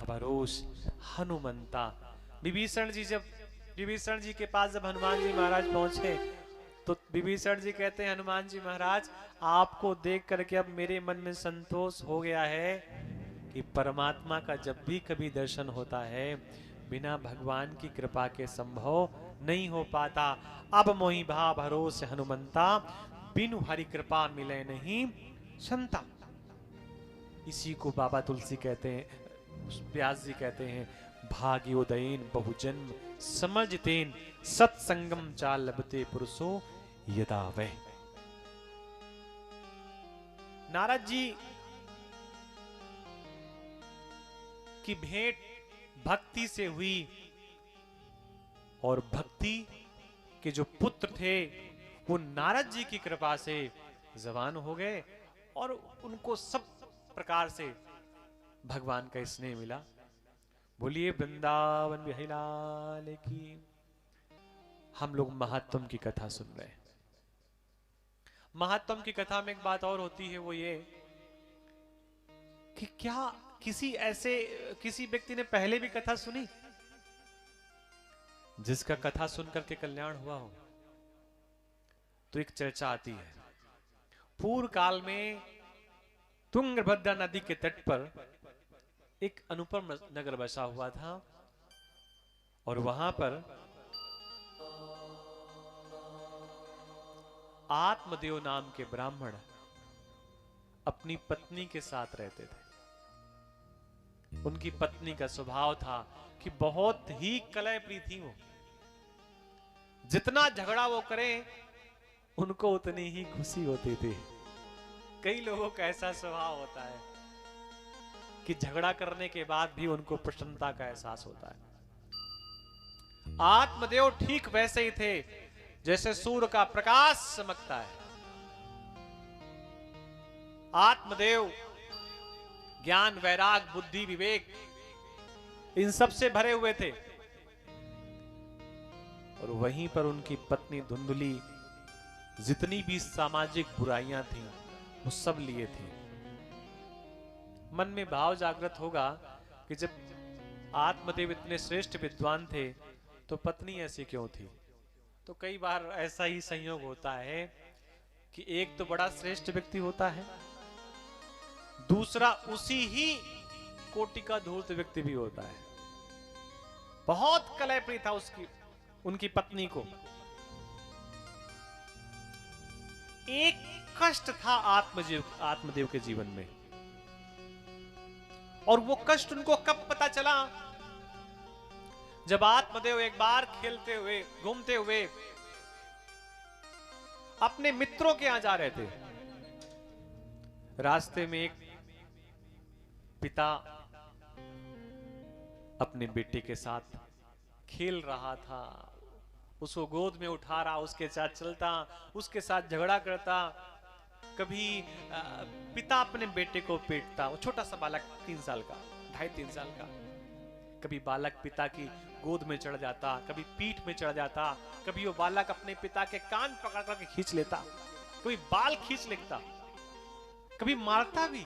भरोस हनुमंता। विभीषण जी के पास जब हनुमान जी महाराज पहुंचे तो विभीषण जी कहते हैं, हनुमान जी महाराज आपको देख करके अब मेरे मन में संतोष हो गया है कि परमात्मा का जब भी कभी दर्शन होता है बिना भगवान की कृपा के संभव नहीं हो पाता। अब मोहि भरोस हनुमंता, बिनु हरि कृपा मिले नहीं संता। इसी को बाबा तुलसी कहते हैं, व्यास जी कहते हैं, भाग्योदयेन बहुजन्म समझतेन सत्संगम चा लभते पुरुषो यदा वै। नारद जी की भेंट भक्ति से हुई और भक्ति के जो पुत्र थे वो नारद जी की कृपा से जवान हो गए और उनको सब प्रकार से भगवान का स्नेह मिला। बोलिए वृंदावन बिहारी लाल की। हम लोग महात्म की कथा सुन रहे हैं। महात्म की कथा में एक बात और होती है, वो ये कि क्या किसी व्यक्ति ने पहले भी कथा सुनी जिसका कथा सुन करके कल्याण हुआ हो? तो एक चर्चा आती है, पूर्व काल में तुंगभद्रा नदी के तट पर एक अनुपम नगर बसा हुआ था और वहां पर आत्मदेव नाम के ब्राह्मण अपनी पत्नी के साथ रहते थे। उनकी पत्नी का स्वभाव था कि बहुत ही कलहप्रिय थी वो। जितना झगड़ा वो करें उनको उतनी ही खुशी होती थी। कई लोगों का ऐसा स्वभाव होता है कि झगड़ा करने के बाद भी उनको प्रसन्नता का एहसास होता है। आत्मदेव ठीक वैसे ही थे जैसे सूर्य का प्रकाश चमकता है। आत्मदेव ज्ञान, वैराग, बुद्धि, विवेक इन सब से भरे हुए थे। और वहीं पर उनकी पत्नी धुंधली जितनी भी सामाजिक बुराइयां थीं वो सब लिए थी। मन में भाव जागृत होगा कि जब आत्मदेव इतने श्रेष्ठ विद्वान थे तो पत्नी ऐसी क्यों थी। तो कई बार ऐसा ही संयोग होता है कि एक तो बड़ा श्रेष्ठ व्यक्ति होता है, दूसरा उसी ही कोटि का धूर्त व्यक्ति भी होता है। बहुत कलहप्रिय था उनकी पत्नी को। एक कष्ट था आत्मदेव के जीवन में, और वो कष्ट उनको कब पता चला, जब आत्मदेव एक बार खेलते हुए, घूमते हुए अपने मित्रों के यहां जा रहे थे। रास्ते में एक पिता अपने बेटे के साथ खेल रहा था, उसको गोद में उठा रहा, उसके साथ चलता, उसके साथ झगड़ा करता। कभी पिता अपने बेटे को पीटता, वो छोटा सा बालक 3 साल का, 2.5-3 साल का। कभी बालक पिता की गोद में चढ़ जाता, कभी पीठ में चढ़ जाता, कभी वो बालक अपने पिता के कान पकड़ करके खींच लेता, कभी बाल खींच लेता, कभी मारता भी।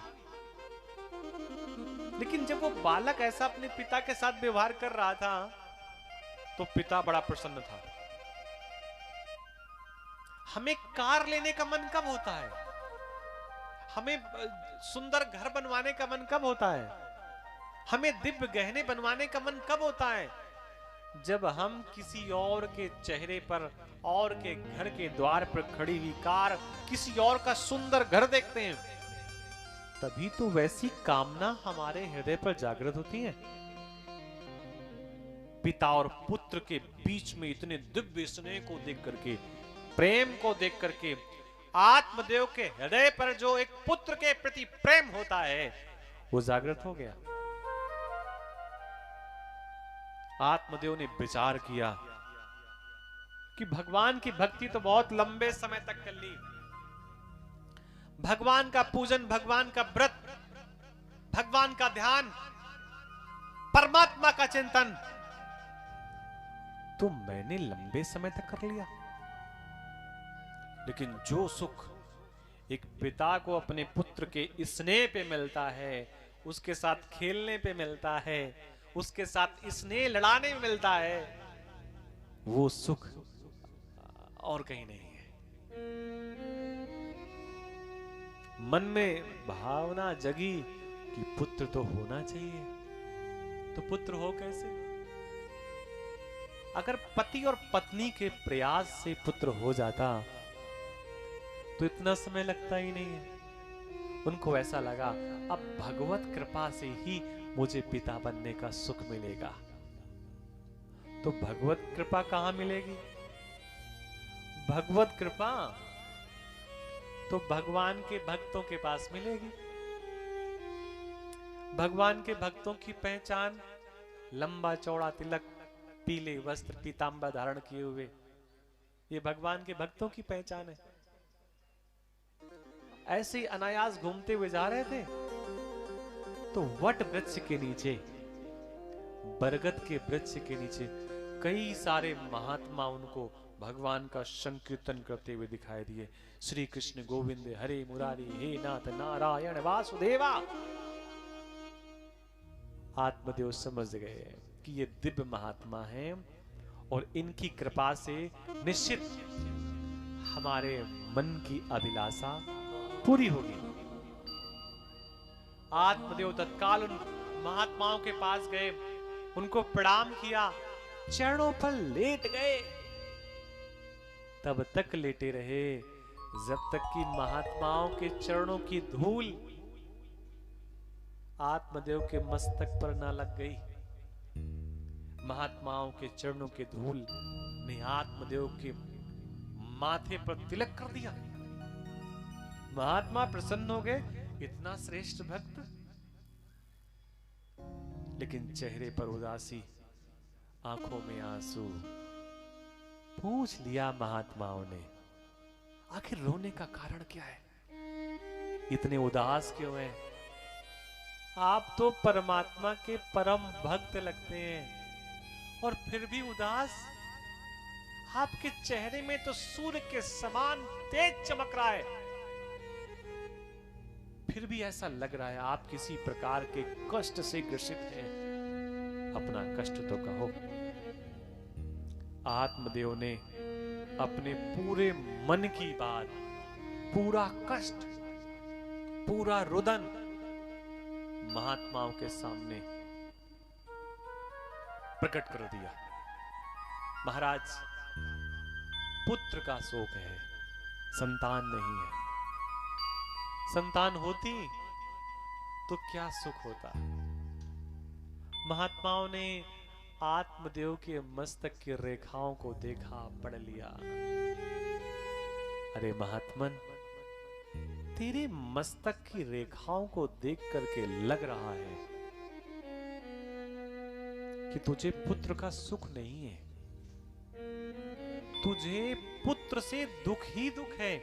लेकिन जब वो बालक ऐसा अपने पिता के साथ व्यवहार कर रहा था तो पिता बड़ा प्रसन्न था। हमें कार लेने का मन कब होता है? हमें सुंदर घर बनवाने का मन कब होता है? हमें दिव्य गहने बनवाने का मन कब होता है? जब हम किसी और के चेहरे पर, और के घर के द्वार पर खड़ी हुई कार, किसी और का सुंदर घर देखते हैं, तभी तो वैसी कामना हमारे हृदय पर जागृत होती है। पिता और पुत्र के बीच में इतने दिव्य स्नेह को देख करके, प्रेम को देख करके, आत्मदेव के हृदय पर जो एक पुत्र के प्रति प्रेम होता है वो जागृत हो गया। आत्मदेव ने विचार किया कि भगवान की भक्ति तो बहुत लंबे समय तक कर ली, भगवान का पूजन, भगवान का व्रत, भगवान का ध्यान, परमात्मा का चिंतन तो मैंने लंबे समय तक कर लिया। लेकिन जो सुख एक पिता को अपने पुत्र के स्नेह पे मिलता है, उसके साथ खेलने पे मिलता है, उसके साथ स्नेह लड़ाने में मिलता है, वो सुख और कहीं नहीं है। मन में भावना जगी कि पुत्र तो होना चाहिए। तो पुत्र हो कैसे? अगर पति और पत्नी के प्रयास से पुत्र हो जाता तो इतना समय लगता ही नहीं है। उनको ऐसा लगा अब भगवत कृपा से ही मुझे पिता बनने का सुख मिलेगा। तो भगवत कृपा कहां मिलेगी? भगवत कृपा तो भगवान के भक्तों के पास मिलेगी। भगवान के भक्तों की पहचान लंबा चौड़ा तिलक, पीले वस्त्र, पीतांबर धारण किए हुए, ये भगवान के भक्तों की पहचान है। ऐसे ही अनायास घूमते हुए जा रहे थे तो वट वृक्ष के नीचे, बरगद के वृक्ष के नीचे कई सारे महात्मा उनको भगवान का संकीर्तन करते हुए दिखाई दिए। श्री कृष्ण गोविंद हरे मुरारी, हे नाथ नारायण वासुदेवा। आत्मदेव समझ गए कि ये दिव्य महात्मा हैं और इनकी कृपा से निश्चित हमारे मन की अभिलाषा पूरी होगी। आत्मदेव तत्काल उन महात्माओं के पास गए, उनको प्रणाम किया, चरणों पर लेट गए। तब तक लेटे रहे जब तक कि महात्माओं के चरणों की धूल आत्मदेव के मस्तक पर ना लग गई। महात्माओं के चरणों के धूल ने आत्मदेव के माथे पर तिलक कर दिया। महात्मा प्रसन्न हो गए, इतना श्रेष्ठ भक्त, लेकिन चेहरे पर उदासी, आंखों में आंसू। पूछ लिया महात्माओं ने, आखिर रोने का कारण क्या है? इतने उदास क्यों हैं? आप तो परमात्मा के परम भक्त लगते हैं और फिर भी उदास? आपके चेहरे में तो सूर्य के समान तेज चमक रहा है, फिर भी ऐसा लग रहा है आप किसी प्रकार के कष्ट से ग्रसित हैं। अपना कष्ट तो कहो। आत्मदेव ने अपने पूरे मन की बात, पूरा कष्ट, पूरा रुदन महात्माओं के सामने प्रकट कर दिया। महाराज, पुत्र का शोक है, संतान नहीं है। संतान होती तो क्या सुख होता। महात्माओं ने आत्मदेव के मस्तक की रेखाओं को देखा, पढ़ लिया। अरे महात्मन, तेरे मस्तक की रेखाओं को देख करके लग रहा है कि तुझे पुत्र का सुख नहीं है, तुझे पुत्र से दुख ही दुख है।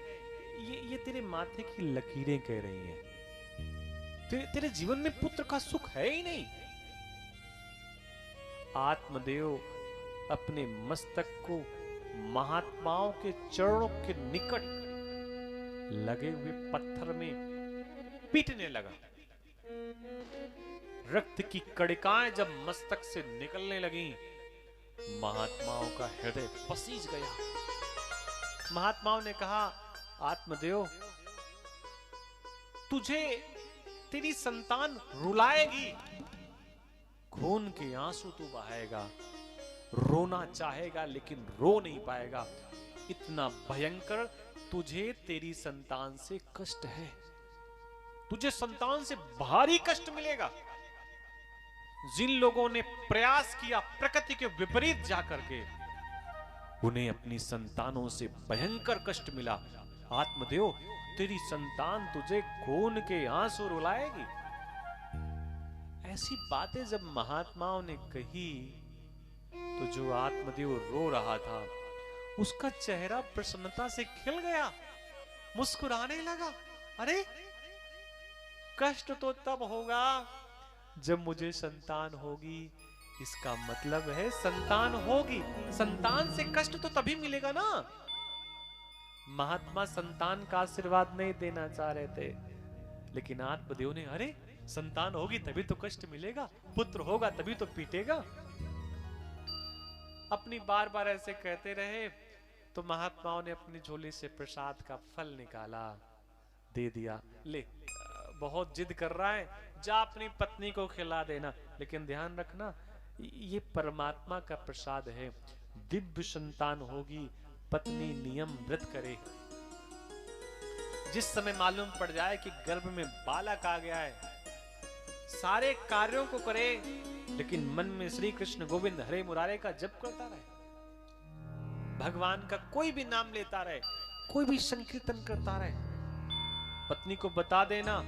ये तेरे माथे की लकीरें कह रही हैं। तेरे जीवन में पुत्र का सुख है ही नहीं। आत्मदेव अपने मस्तक को महात्माओं के चरणों के निकट लगे हुए पत्थर में पीटने लगा। रक्त की कणिकाएं जब मस्तक से निकलने लगी, महात्माओं का हृदय पसीज गया। महात्माओं ने कहा, आत्मदेव, तुझे तेरी संतान रुलाएगी, खून के आंसू तू बहाएगा, रोना चाहेगा लेकिन रो नहीं पाएगा। इतना भयंकर तुझे तेरी संतान से कष्ट है, तुझे संतान से भारी कष्ट मिलेगा। जिन लोगों ने प्रयास किया प्रकृति के विपरीत जाकर के, उन्हें अपनी संतानों से भयंकर कष्ट मिला। आत्मदेव, तेरी संतान तुझे खून के आंसू रुलाएगी। ऐसी बातें जब महात्माओं ने कही तो जो आत्मदेव रो रहा था उसका चेहरा प्रसन्नता से खिल गया, मुस्कुराने लगा। अरे, कष्ट तो तब होगा जब मुझे संतान होगी। इसका मतलब है संतान होगी, संतान से कष्ट तो तभी मिलेगा ना। महात्मा संतान का आशीर्वाद नहीं देना चाह रहे थे, लेकिन आत्मदेव ने, अरे संतान होगी तभी तो कष्ट मिलेगा, पुत्र होगा तभी तो पीटेगा। अपनी बार बार ऐसे कहते रहे तो महात्माओं ने अपनी झोली से प्रसाद का फल निकाला, दे दिया। ले, बहुत जिद कर रहा है, जा अपनी पत्नी को खिला देना, लेकिन ध्यान रखना ये परमात्मा का प्रसाद है। दिव्य संतान होगी, पत्नी नियम व्रत करे। जिस समय मालूम पड़ जाए कि गर्भ में बालक आ गया है, सारे कार्यों को करे लेकिन मन में श्री कृष्ण गोविंद हरे मुरारे का जप करता रहे, भगवान का कोई भी नाम लेता रहे, कोई भी संकीर्तन करता रहे। पत्नी को बता देना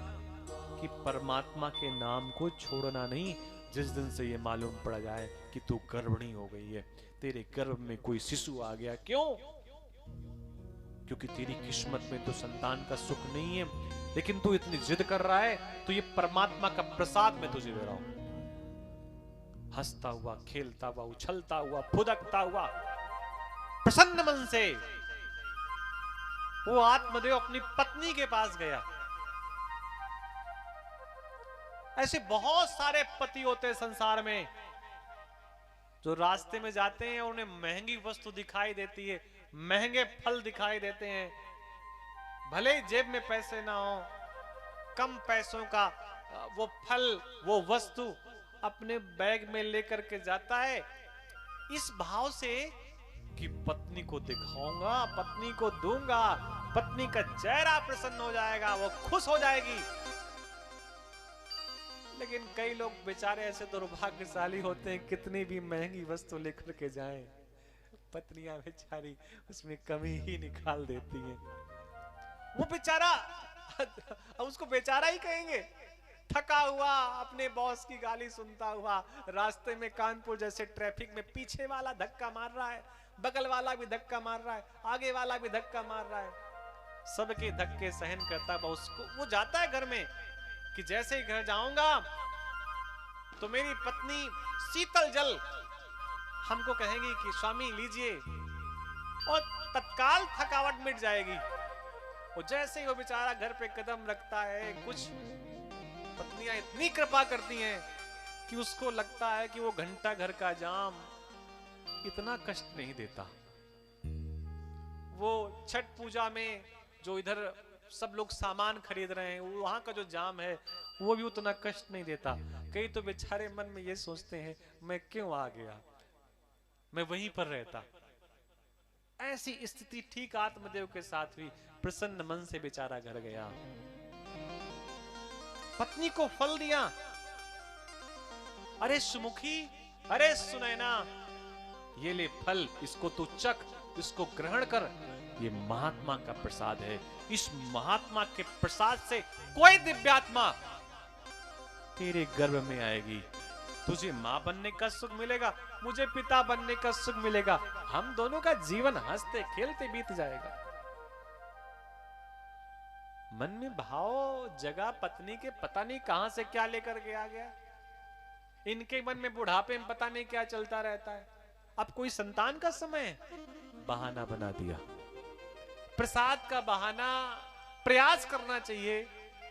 कि परमात्मा के नाम को छोड़ना नहीं। जिस दिन से ये मालूम पड़ जाए कि तू गर्भिणी हो गई है, तेरे गर्भ में कोई शिशु आ गया, क्यों? क्योंकि तेरी किस्मत में तो संतान का सुख नहीं है, लेकिन तू इतनी जिद कर रहा है तो ये परमात्मा का प्रसाद मैं तुझे दे रहा हूं। हंसता हुआ, खेलता हुआ, उछलता हुआ, फुदकता हुआ, प्रसन्न मन से वो आत्मदेव अपनी पत्नी के पास गया। ऐसे बहुत सारे पति होते हैं संसार में जो रास्ते में जाते हैं और उन्हें महंगी वस्तु दिखाई देती है, महंगे फल दिखाई देते हैं, भले ही जेब में पैसे ना हो, कम पैसों का वो फल, वो वस्तु अपने बैग में लेकर के जाता है, इस भाव से कि पत्नी को दिखाऊंगा, पत्नी को दूंगा, पत्नी का चेहरा प्रसन्न हो जाएगा, वो खुश हो जाएगी। लेकिन कई लोग बेचारे ऐसे दुर्भाग्यशाली होते हैं, कितनी भी महंगी वस्तु लेकर के जाएं, पत्नियां बेचारी उसमें कमी ही निकाल देती हैं। वो बेचारा, उसको बेचारा ही कहेंगे, थका हुआ, अपने बॉस की गाली सुनता हुआ रास्ते में, कानपुर जैसे ट्रैफिक में पीछे वाला धक्का मार रहा है, बगल वाला भी धक्का मार रहा है, आगे वाला भी धक्का मार रहा है, सबके धक्के सहन करता है। उसको वो जाता है घर में कि जैसे ही घर जाऊंगा तो मेरी पत्नी शीतल जल हमको कहेंगी कि स्वामी लीजिए, और तत्काल थकावट मिट जाएगी। और जैसे ही वो बेचारा घर पे कदम रखता है, कुछ पत्नियां इतनी कृपा करती हैं कि उसको लगता है कि वो घंटा घर का जाम इतना कष्ट नहीं देता। वो छठ पूजा में जो इधर सब लोग सामान खरीद रहे हैं, वहां का जो जाम है वो भी उतना कष्ट नहीं देता। कई तो बेचारे मन में ये सोचते हैं, मैं क्यों आ गया, मैं वहीं पर रहता। ऐसी स्थिति ठीक आत्मदेव के साथ हुई। प्रसन्न मन से बेचारा घर गया, पत्नी को फल दिया। अरे सुमुखी, अरे सुनैना, ये ले फल, इसको तू चख, इसको ग्रहण कर, ये महात्मा का प्रसाद है। इस महात्मा के प्रसाद से कोई दिव्यात्मा तेरे गर्भ में आएगी, तुझे मां बनने का सुख मिलेगा, मुझे पिता बनने का सुख मिलेगा, हम दोनों का जीवन हंसते खेलते बीत जाएगा। मन में भाव जगह पत्नी के, पता नहीं कहां से क्या लेकर के आ गया। इनके मन में बुढ़ापे में पता नहीं क्या चलता रहता है। अब कोई संतान का समय है, बहाना बना दिया। प्रसाद का बहाना प्रयास करना चाहिए,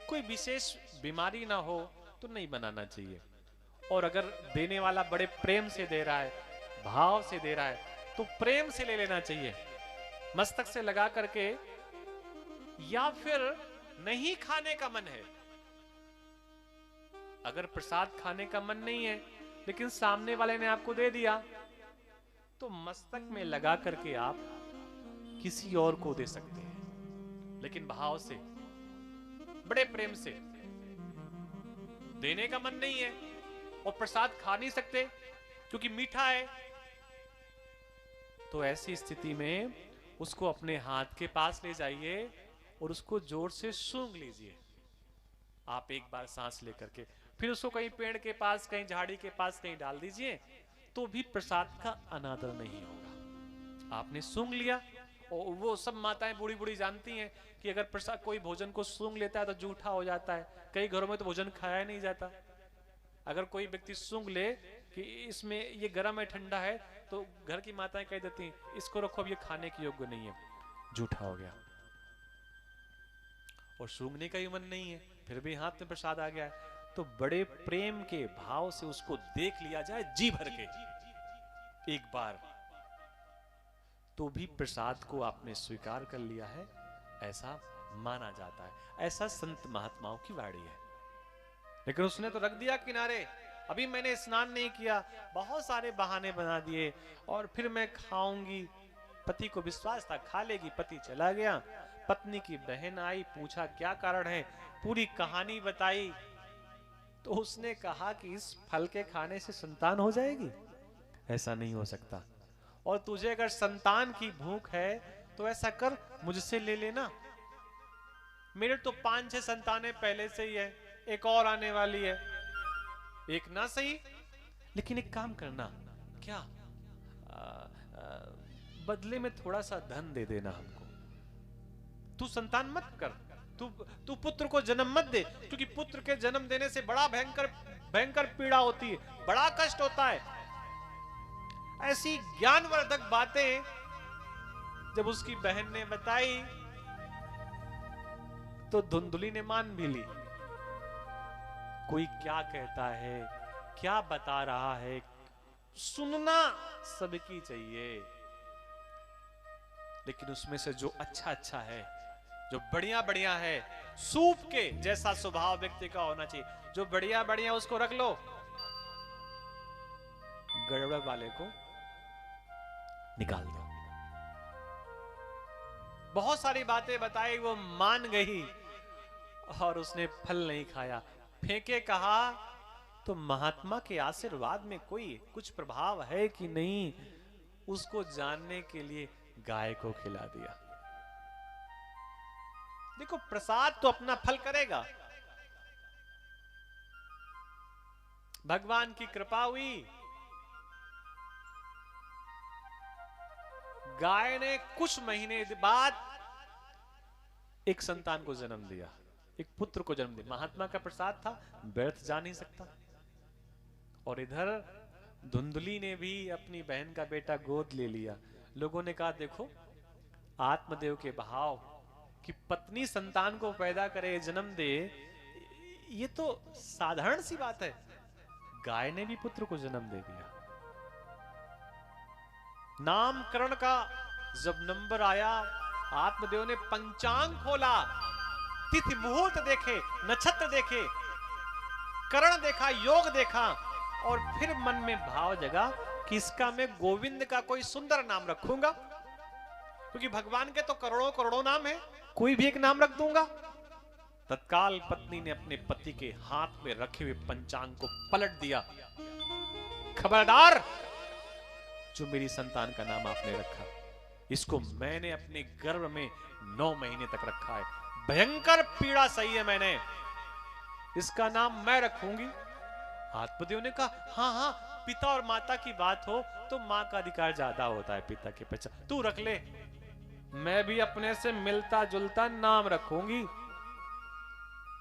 कोई विशेष बीमारी ना हो तो नहीं बनाना चाहिए। और अगर देने वाला बड़े प्रेम से दे रहा है, भाव से दे रहा है, तो प्रेम से ले लेना चाहिए, मस्तक से लगा करके। या फिर नहीं खाने का मन है, अगर प्रसाद खाने का मन नहीं है लेकिन सामने वाले ने आपको दे दिया, तो मस्तक में लगा करके आप किसी और को दे सकते हैं, लेकिन भाव से, बड़े प्रेम से। देने का मन नहीं है और प्रसाद खा नहीं सकते क्योंकि मीठा है, तो ऐसी स्थिति में उसको अपने हाथ के पास ले जाइए और उसको जोर से सूंघ लीजिए। आप एक बार सांस लेकर के फिर उसको कहीं पेड़ के पास, कहीं झाड़ी के पास कहीं डाल दीजिए, तो भी प्रसाद का अनादर नहीं होगा। आपने सूंघ लिया। और वो सब माताएं बूढ़ी बूढ़ी जानती हैं कि अगर प्रसाद, कोई भोजन को सूंघ लेता है तो जूठा हो जाता है। कई घरों में तो भोजन खाया नहीं जाता। अगर कोई व्यक्ति सूंघ ले कि इसमें ये गर्म है, ठंडा है, तो घर की माताएं कह देती हैं इसको रखो, अब ये खाने के योग्य नहीं है, जूठा हो गया। और सूंघने का ही मन नहीं है, फिर भी हाथ में प्रसाद आ गया है, तो बड़े प्रेम के भाव से उसको देख लिया जाए जी भर के एक बार, तो भी प्रसाद को आपने स्वीकार कर लिया है, ऐसा माना जाता है। ऐसा संत महात्माओं की वाणी है। लेकिन उसने तो रख दिया किनारे, अभी मैंने स्नान नहीं किया, बहुत सारे बहाने बना दिए, और फिर मैं खाऊंगी। पति को विश्वास था खा लेगी, पति चला गया। पत्नी की बहन आई, पूछा क्या कारण है, पूरी कहानी बताई, तो उसने कहा कि इस फल के खाने से संतान हो जाएगी, ऐसा नहीं हो सकता। और तुझे अगर संतान की भूख है तो ऐसा कर, मुझसे ले लेना, मेरे तो 5-6 संतानें पहले से ही है, एक और आने वाली है, एक ना सही, लेकिन एक काम करना, क्या बदले में थोड़ा सा धन दे देना हमको, तू संतान मत कर, तू पुत्र को जन्म मत दे, क्योंकि पुत्र के जन्म देने से बड़ा भयंकर पीड़ा होती है, बड़ा कष्ट होता है। ऐसी ज्ञानवर्धक बातें जब उसकी बहन ने बताई तो धुंधली ने मान भी ली। कोई क्या कहता है, क्या बता रहा है, सुनना सबकी चाहिए, लेकिन उसमें से जो अच्छा अच्छा है, जो बढ़िया बढ़िया है, सूप के जैसा स्वभाव व्यक्ति का होना चाहिए, जो बढ़िया बढ़िया उसको रख लो, गड़बड़ वाले को निकाल दो। बहुत सारी बातें बताई, वो मान गई और उसने फल नहीं खाया। फेंके कहा तो महात्मा के आशीर्वाद में कोई कुछ प्रभाव है कि नहीं, उसको जानने के लिए गाय को खिला दिया। देखो प्रसाद तो अपना फल करेगा। भगवान की कृपा हुई, गाय ने कुछ महीने बाद एक संतान को जन्म दिया, एक पुत्र को जन्म दिया। महात्मा का प्रसाद था, व्यर्थ जा नहीं सकता। और इधर धुंधली ने भी अपनी बहन का बेटा गोद ले लिया। लोगों ने कहा देखो आत्मदेव के भाव कि पत्नी संतान को पैदा करे, जन्म दे, ये तो साधारण सी बात है। गाय ने भी पुत्र को जन्म दे दिया। नामकरण का जब नंबर आया, आत्मदेव ने पंचांग खोला, तिथि मुहूर्त देखे, नक्षत्र देखे, करण देखा, योग देखा, और फिर मन में भाव जगा कि इसका मैं गोविंद का कोई सुंदर नाम रखूंगा, क्योंकि भगवान के तो करोड़ों करोड़ों नाम है, कोई भी एक नाम रख दूंगा। तत्काल पत्नी ने अपने पति के हाथ में रखे हुए पंचांग को पलट दिया। खबरदार, जो मेरी संतान का नाम आपने रखा, इसको मैंने अपने गर्भ में 9 महीने तक रखा है, भयंकर पीड़ा सही है मैंने, इसका नाम मैं रखूंगी। आत्मदेव ने कहा हाँ हाँ, पिता और माता की बात हो तो मां का अधिकार ज्यादा होता है पिता के पीछे, तू रख ले, मैं भी अपने से मिलता जुलता नाम रखूंगी।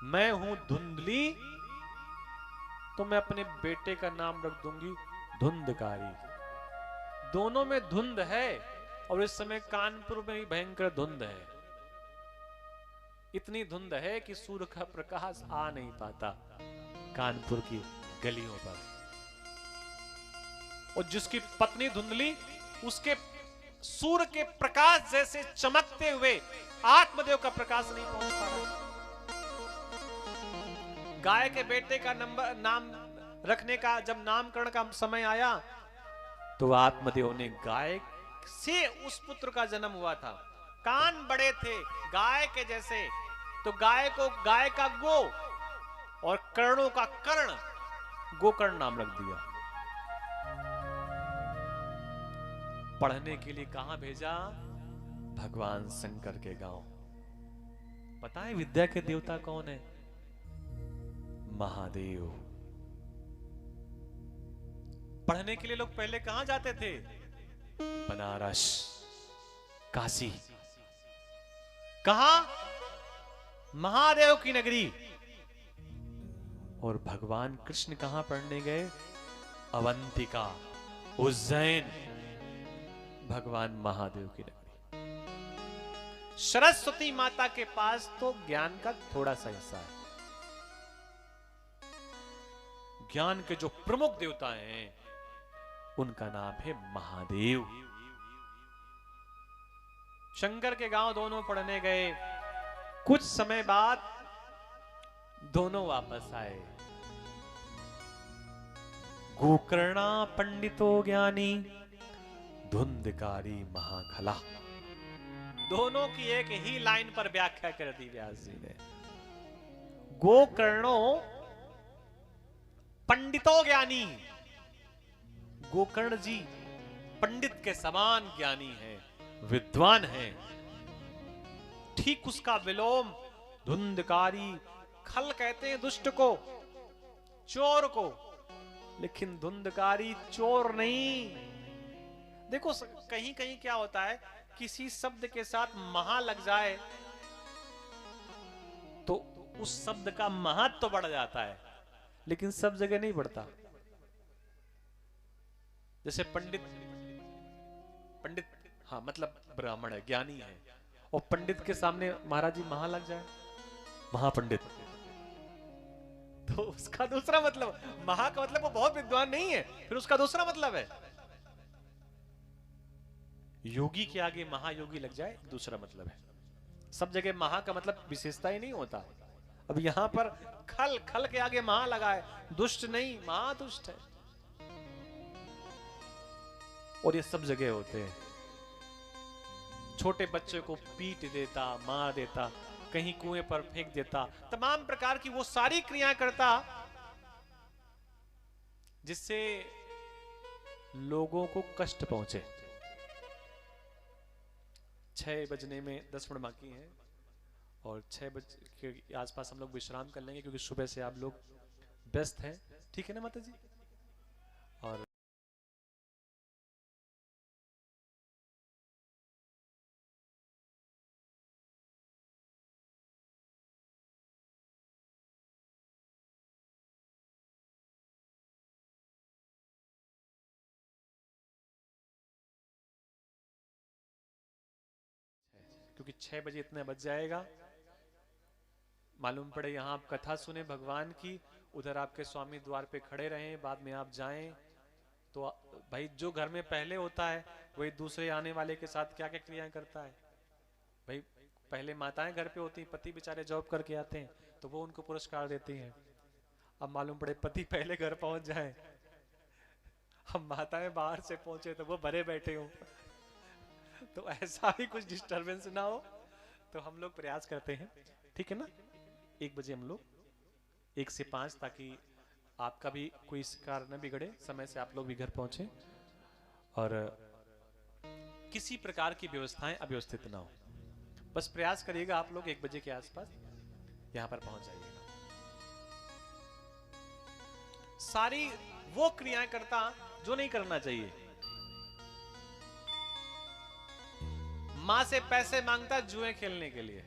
मैं हूं धुंधली, तो मैं अपने बेटे का नाम रख दूंगी धुंधकारी। दोनों में धुंध है, और इस समय कानपुर में भी भयंकर धुंध है। इतनी धुंध है कि सूर्य का प्रकाश आ नहीं पाता कानपुर की गलियों पर। और जिसकी पत्नी धुंधली, उसके सूर्य के प्रकाश जैसे चमकते हुए आत्मदेव का प्रकाश नहीं पहुंच पा रहा। गाय के बेटे का नाम रखने का जब नामकरण का समय आया, तो आत्मदेव ने गाय से उस पुत्र का जन्म हुआ था। कान बड़े थे गाय के जैसे, तो गाय को गाय का गो और कर्णों का कर्ण, गोकर्ण नाम रख दिया। पढ़ने के लिए कहां भेजा? भगवान शंकर के गांव। पता है विद्या के देवता कौन है? महादेव। पढ़ने के लिए लोग पहले कहां जाते थे? बनारस, काशी। कहां? महादेव की नगरी। और भगवान कृष्ण कहां पढ़ने गए? अवंतिका, उज्जैन, भगवान महादेव की नगरी। सरस्वती माता के पास तो ज्ञान का थोड़ा सा हिस्सा है। ज्ञान के जो प्रमुख देवता हैं, उनका नाम है महादेव। शंकर के गांव दोनों पढ़ने गए। कुछ समय बाद दोनों वापस आए। गोकर्णा पंडितो ज्ञानी, धुंधकारी महाखला। दोनों की एक ही लाइन पर व्याख्या कर दी व्यास जी ने। गोकर्णो पंडितो ज्ञानी, गोकर्ण जी पंडित के समान ज्ञानी है, विद्वान है। ठीक उसका विलोम धुंधकारी। खल कहते हैं दुष्ट को, चोर को, लेकिन धुंधकारी चोर नहीं। देखो कहीं कहीं क्या होता है, किसी शब्द के साथ महा लग जाए तो उस शब्द का महत्व तो बढ़ जाता है, लेकिन सब जगह नहीं बढ़ता। जैसे पंडित, हाँ मतलब ब्राह्मण है, ज्ञानी है, और पंडित के सामने महाराज जी महा लग जाए, महापंडित, तो उसका दूसरा मतलब, महा का मतलब वो बहुत विद्वान नहीं है, फिर उसका दूसरा मतलब है। योगी के आगे महायोगी लग जाए, दूसरा मतलब है। सब जगह महा का मतलब विशेषता ही नहीं होता। अब यहां पर खल, खल के आगे महा लगा है, दुष्ट नहीं, महादुष्ट है। और ये सब जगह होते हैं। छोटे बच्चे को पीट देता, मार देता, कहीं कुएं पर फेंक देता, तमाम प्रकार की वो सारी क्रियाएं करता जिससे लोगों को कष्ट पहुंचे। 6 बजने में 10 मिनट बाकी हैं और 6 बजे के आसपास हम लोग विश्राम कर लेंगे, क्योंकि सुबह से आप लोग व्यस्त हैं। ठीक है ना माता जी? और क्योंकि 6 बजे इतना बज जाएगा, मालूम पड़े यहाँ आप कथा सुने भगवान की, उधर आपके स्वामी द्वार पे खड़े रहें, बाद में आप जाएं, तो भाई जो घर में पहले होता है वही दूसरे आने वाले के साथ क्या क्या क्रियाएं करता है। भाई पहले माताएं घर पे होती हैं, पति बेचारे जॉब करके आते हैं तो वो उनको पुरस्कार देती हैं। अब मालूम पड़े पति पहले घर पहुंच जाए, अब माताएं बाहर से पहुंचे तो वो भरे बैठे हों, तो ऐसा भी कुछ डिस्टरबेंस ना हो, तो हम लोग प्रयास करते हैं। ठीक है ना? 1 बजे हम लोग 1 से 5, ताकि आपका भी कोई कार्य न बिगड़े, समय से आप लोग भी घर पहुंचे और किसी प्रकार की व्यवस्थाएं अव्यवस्थित ना हो। बस प्रयास करिएगा आप लोग 1 बजे के आसपास यहां पर पहुंच जाइएगा। सारी वो क्रियाएं करता जो नहीं करना चाहिए। मां से पैसे मांगता जुए खेलने के लिए,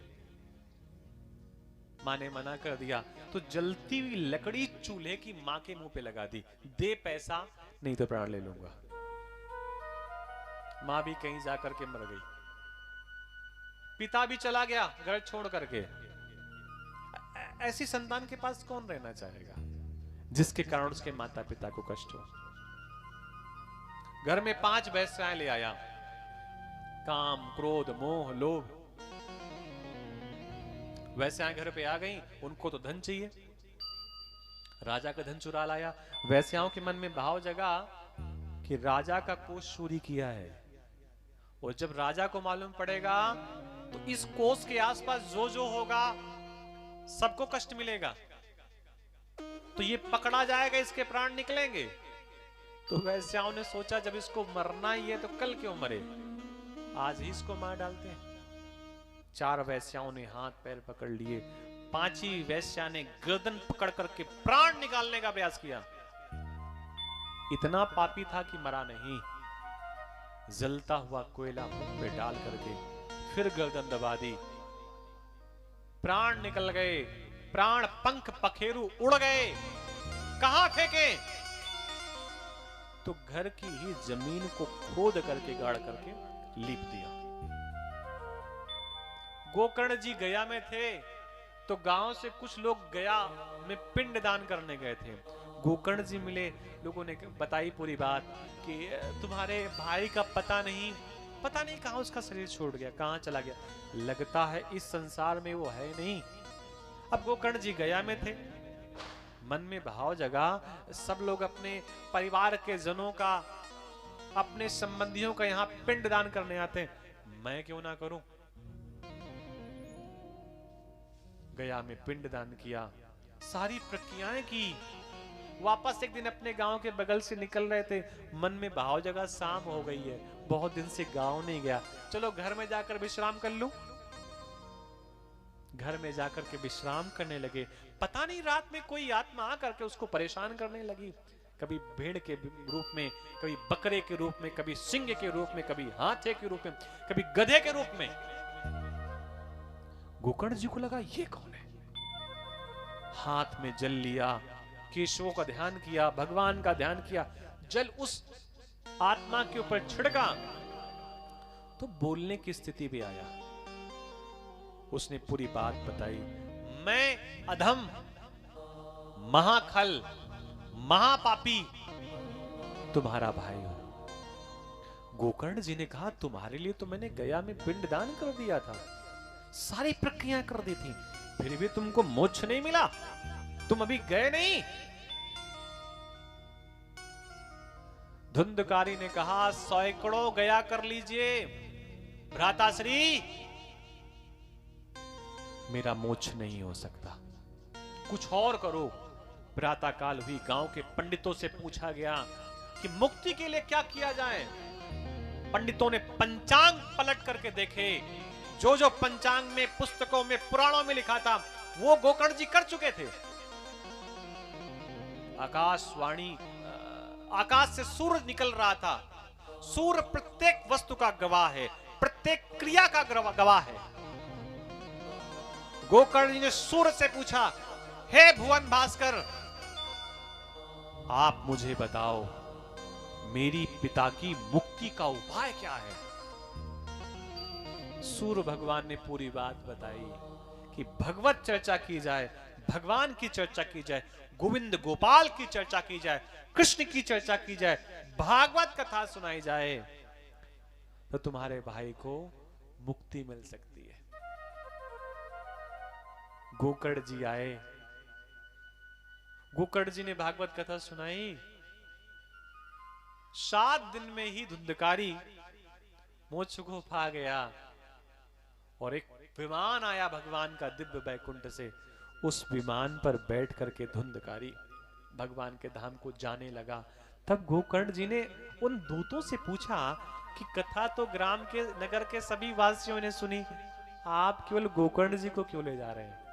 मां ने मना कर दिया तो जलती हुई लकड़ी चूल्हे की मां के मुंह पे लगा दी, दे पैसा नहीं तो प्राण ले लूंगा। मां भी कहीं जाकर के मर गई, पिता भी चला गया घर छोड़ करके। ऐसी संतान के पास कौन रहना चाहेगा जिसके कारण उसके माता पिता को कष्ट हो। घर में 5 वेश्याएं ले आया, काम क्रोध मोह लोभ। वेश्याएं घर पे आ गई, उनको तो धन चाहिए, राजा का धन चुरा लाया। वेश्याओं के मन में भाव जगा कि राजा का कोष चोरी किया है, और जब राजा को मालूम पड़ेगा तो इस कोष के आसपास जो होगा सबको कष्ट मिलेगा, तो ये पकड़ा जाएगा, इसके प्राण निकलेंगे। तो वेश्याओं ने सोचा जब इसको मरना ही है तो कल क्यों मरे, आज ही इसको मार डालते हैं। 4 वेश्याओं ने हाथ पैर पकड़ लिए, 5वीं वेश्या ने गर्दन पकड़ करके प्राण निकालने का प्रयास किया। इतना पापी था कि मरा नहीं, जलता हुआ कोयला मुंह पे डाल करके फिर गर्दन दबा दी, प्राण निकल गए, प्राण पंख पखेरु उड़ गए। कहां फेंके? तो घर की ही जमीन को खोद करके गाड़ करके लीप दिया। गोकर्ण जी गया में थे तो गांव से कुछ लोग गया में पिंड दान करने गए थे। गोकर्ण जी मिले, लोगों ने बताई पूरी बात कि तुम्हारे भाई का पता नहीं कहां उसका शरीर छोड़ गया, कहां चला गया, लगता है इस संसार में वो है नहीं। अब गोकर्ण जी गया में थे, मन में भाव जगा, सब लोग अपने परिवार के जनों का, अपने संबंधियों का यहां पिंड दान करने आते हैं, मैं क्यों ना करूं। गया में पिंड दान किया, सारी प्रक्रियाएं की। वापस एक दिन अपने गांव के बगल से निकल रहे थे, मन में भाव जगह शाम हो गई है, बहुत दिन से गांव नहीं गया, चलो घर में जाकर विश्राम कर लूं। घर में जाकर के विश्राम करने लगे। पता नहीं रात में कोई आत्मा आकर के उसको परेशान करने लगी, कभी भेड़ के रूप में, कभी बकरे के रूप में, कभी सिंह के रूप में, कभी हाथी के रूप में, कभी गधे के रूप में। गोकर्ण जी को लगा ये कौन है। हाथ में जल लिया, केशवों का ध्यान किया, भगवान का ध्यान किया, जल उस आत्मा के ऊपर छिड़का तो बोलने की स्थिति भी आया। उसने पूरी बात बताई, मैं अधम, महाखल, महापापी तुम्हारा भाई हूं। गोकर्ण जी ने कहा तुम्हारे लिए तो मैंने गया में पिंड दान कर दिया था, सारी प्रक्रिया कर दी थी, फिर भी तुमको मोक्ष नहीं मिला, तुम अभी गए नहीं। धुंधकारी ने कहा सैकड़ों गया कर लीजिए भ्राताश्री, मेरा मोक्ष नहीं हो सकता, कुछ और करो। प्रातःकाल हुई, गांव के पंडितों से पूछा गया कि मुक्ति के लिए क्या किया जाए। पंडितों ने पंचांग पलट करके देखे, जो जो पंचांग में, पुस्तकों में, पुराणों में लिखा था वो गोकर्ण जी कर चुके थे। आकाशवाणी, आकाश से सूरज निकल रहा था। सूर्य प्रत्येक वस्तु का गवाह है, प्रत्येक क्रिया का गवाह है। गोकर्ण जी ने सूर्य से पूछा, हे भुवन भास्कर, आप मुझे बताओ मेरी पिता की मुक्ति का उपाय क्या है। सूर्य भगवान ने पूरी बात बताई कि भगवत चर्चा की जाए, भगवान की चर्चा की जाए, गोविंद गोपाल की चर्चा की जाए, कृष्ण की चर्चा की जाए, भागवत कथा सुनाई जाए, तो तुम्हारे भाई को मुक्ति मिल सकती है। गोकर्ण जी आए, गोकर्ण जी ने भागवत कथा सुनाई। 7 दिन में ही धुंधकारी मोक्ष को पा गया और एक विमान आया भगवान का दिव्य बैकुंठ से। उस विमान पर बैठ करके धुंधकारी भगवान के धाम को जाने लगा। तब गोकर्ण जी ने उन दूतों से पूछा कि कथा तो ग्राम के, नगर के सभी वासियों ने सुनी, आप केवल गोकर्ण जी को क्यों ले जा रहे हैं?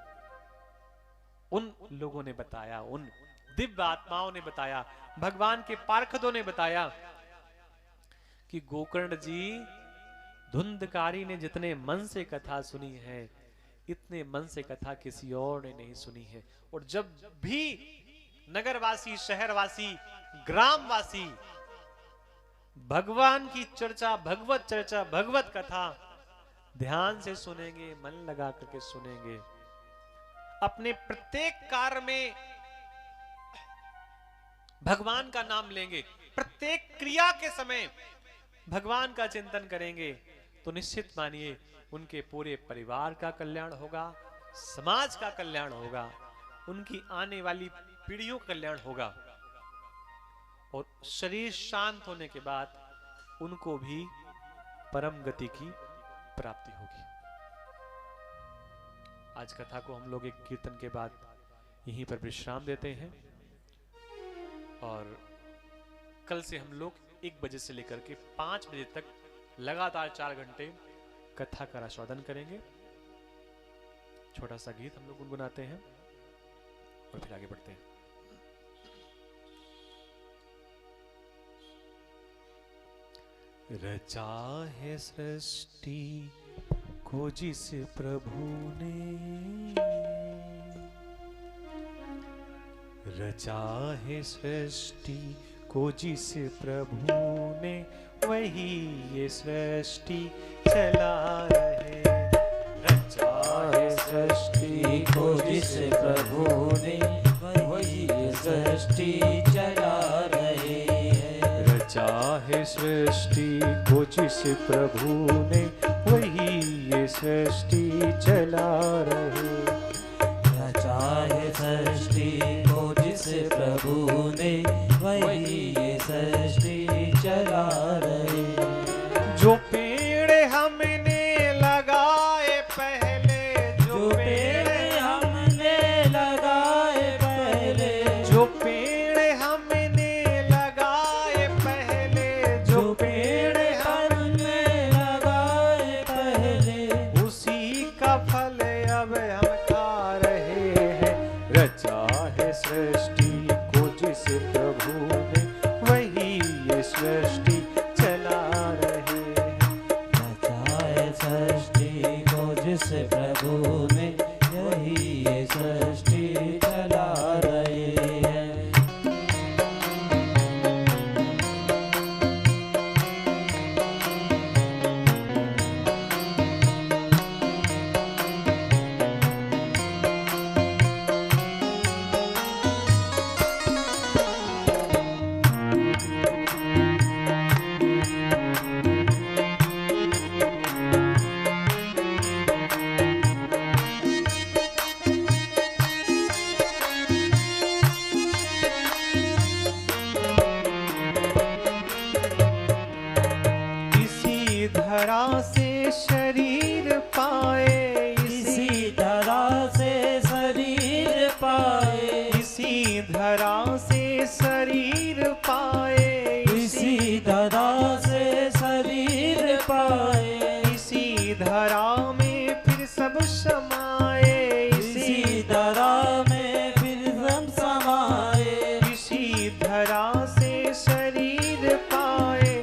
उन लोगों ने बताया, उन दिव्य आत्माओं ने बताया, भगवान के पार्षदों ने बताया कि गोकर्ण जी, धुंधकारी ने जितने मन से कथा सुनी है, इतने मन से कथा किसी और ने नहीं सुनी है। और जब भी नगरवासी, शहरवासी, ग्रामवासी भगवान की चर्चा, भगवत चर्चा, भगवत कथा ध्यान से सुनेंगे, मन लगा करके सुनेंगे, अपने प्रत्येक कार्य में भगवान का नाम लेंगे, प्रत्येक क्रिया के समय भगवान का चिंतन करेंगे, तो निश्चित मानिए उनके पूरे परिवार का कल्याण होगा, समाज का कल्याण होगा, उनकी आने वाली पीढ़ियों का कल्याण होगा और शरीर शांत होने के बाद उनको भी परम गति की प्राप्ति होगी। आज कथा को हम लोग एक कीर्तन के बाद यहीं पर विश्राम देते हैं और कल से हम लोग 1 बजे से लेकर के 5 बजे तक लगातार 4 घंटे कथा का आस्वादन करेंगे। छोटा सा गीत हम लोग गुनगुनाते हैं और फिर आगे बढ़ते हैं। रचा है सृष्टि को जिस प्रभु ने, रचा है सृष्टि को जिस प्रभु ने, वही ये सृष्टि चला रहे। रचा है सृष्टि को जिस प्रभु ने, वही ये सृष्टि चला रहे हैं। रचा है सृष्टि को जिस प्रभु ने, वही ये सृष्टि चला रहे। रचा है सृष्टि को जिस प्रभु ने, वही ये सृष्टि चला रहे। जो पेड़ हमने लगाए पहले, जो पेड़ हमने लगाए पहले, जो पेड़ हमने लगाए पहले, जो पेड़ हमने लगाए पहले, उसी का फल अब हम खा रहे हैं। रचा है सृष्टि को जिस प्रभु ने, वही ये सृष्टि चला रहे हैं। रचा है सृष्टि को जिस प्रभु ने, वही ये सृष्टि चला रहे हैं। इसी धरा से शरीर पाए, इसी धरा से शरीर पाए, इसी धरा धरा से शरीर पाए, इसी धरा में फिर सब समाए, इसी धरा में फिर सब समाए, इसी धरा से शरीर पाए,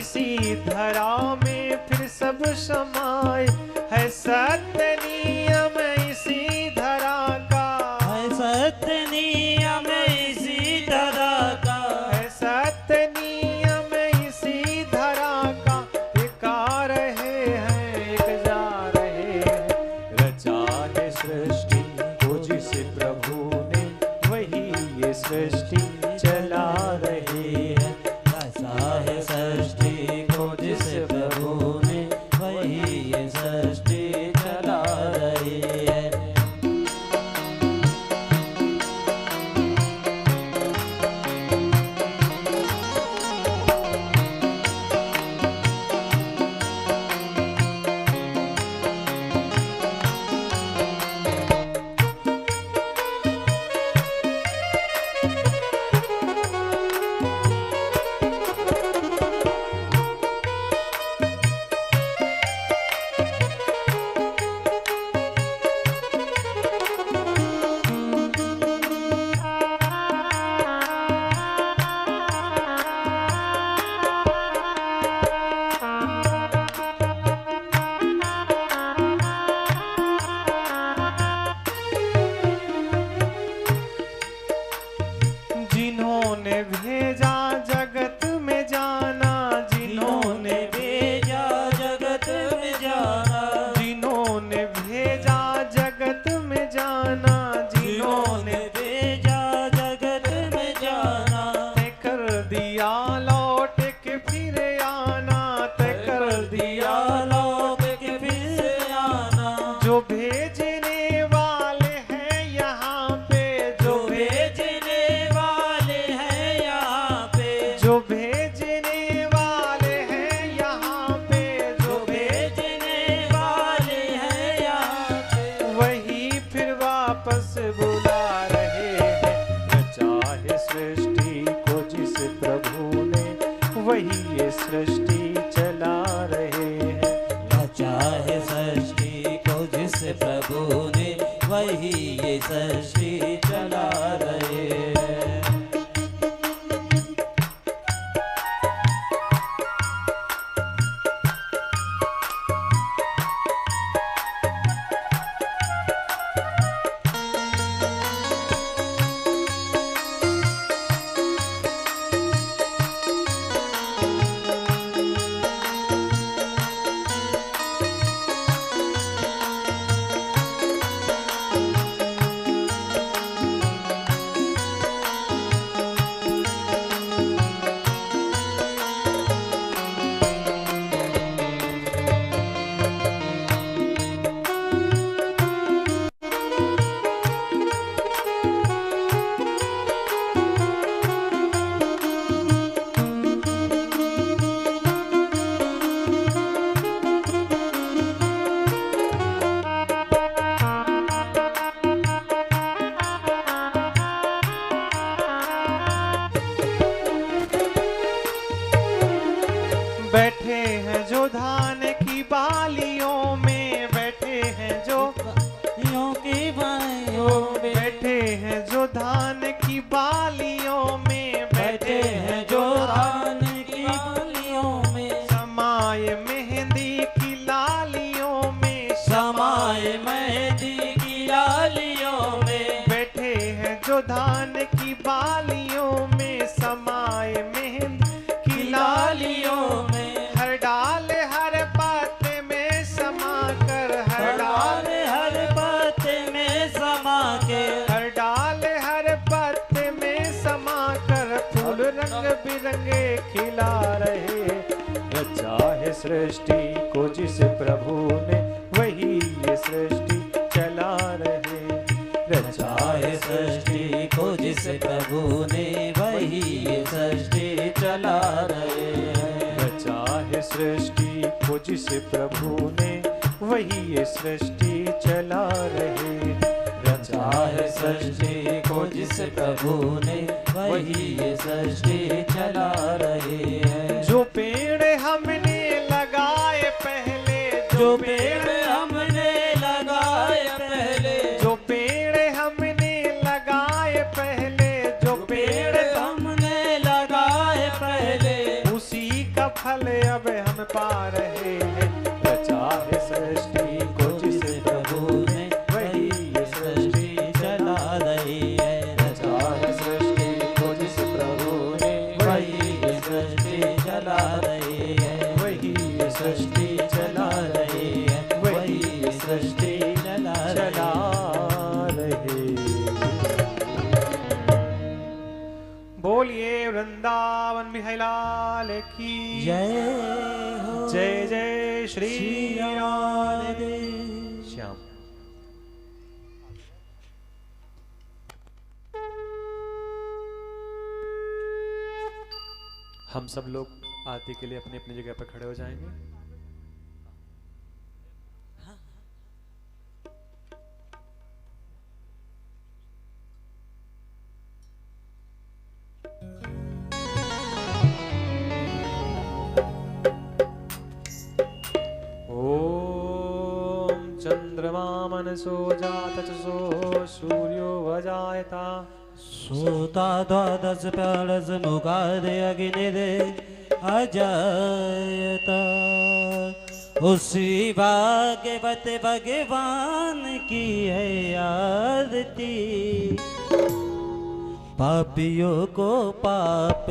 इसी धरा में फिर सब समाए। है सत्य नियम इसी धरा का, है सत्य नियम इसी धरा का, है सत्य नियम इसी धरा का। एक आ रहे हैं एक जा रहे हैं, रचा है सृष्टि को जिस प्रभु ने, वही ये सृष्टि चला रहे हैं। रचा है सृष्टि को जिस प्रभु ने, वही ये सृष्टि चला रही है। जिन्होंने भेजा जगत में जाना, जिन्होंने भेजा जगत में जाना, जिन्होंने भेजा जगत में जाना, जिन्होंने भेजा जगत में जाना, तय कर दिया लौट के फिर आना, तय कर दिया लौट के फिर आना। जो भेजने वाले हैं यहाँ पे, जो भेजने वाले हैं यहाँ पे, जो भेजने वाले हैं यहाँ पे, जो भेजने वाले हैं यहाँ पे, वही फिर वापस बुला रहे हैं। रचा है सृष्टि को जिस प्रभु ने, वही ये सृष्टि चला रहे हैं। रचा है सृष्टि को जिस प्रभु ने, वही ये सृष्टि चला रहे हैं। बैठे हैं जो धान की बालियों में, बैठे हैं जो यूं की बाइयों में, बैठे हैं जो धान की बालियों में, बैठे हैं जो धान की बालियों में, समाये मेहंदी की लालियों में, समाये मेहंदी की लालियों में, बैठे हैं जो धान की बालियों में, समाये मेहंदी की लालियों में। हर डाल हर पत्ते में समा कर, हर डाल हर पत्ते में समा के, हर डाल हर पत्ते में समा कर, फूल रंग बिरंगे खिला रहे। रचा है सृष्टि को जिस प्रभु ने, वही ये सृष्टि चला रहे। रचा है सृष्टि को जिस प्रभु ने, वही ये सृष्टि चला रहे हैं। रचा है सृष्टि को जिस प्रभु ने, वही ये सृष्टि चला रहे। रचा है सृष्टि को जिस प्रभु ने, वही ये सृष्टि चला रहे हैं। जो जो पेड़ हमने लगाए पहले, जो पेड़ हमने लगाए पहले, जो पेड़ हमने लगाए पहले, उसी का फल अब हम पा रहे हैं। रचा है सृष्टि को जिस प्रभु ने, वही ये सृष्टि चला रही है। रचा है सृष्टि को जिस प्रभु ने, वही ये सृष्टि चला रही है। वही ये सृष्टि चला रही है, वही ये सृष्टि चला रही। बोलिए वृंदावन बिहारी लाल की जय हो। जय जय श्री राधे श्याम। हम सब लोग आरती के लिए अपनी अपनी जगह पर खड़े हो जाएंगे। ओम चंद्रमा मनसो जात सो सूर्यो वजायता सूता द्वादश प्यारस मुखादे अग्निदे अजायता। उसी भाग्यवत भगवान की है आरती, पापियों को पाप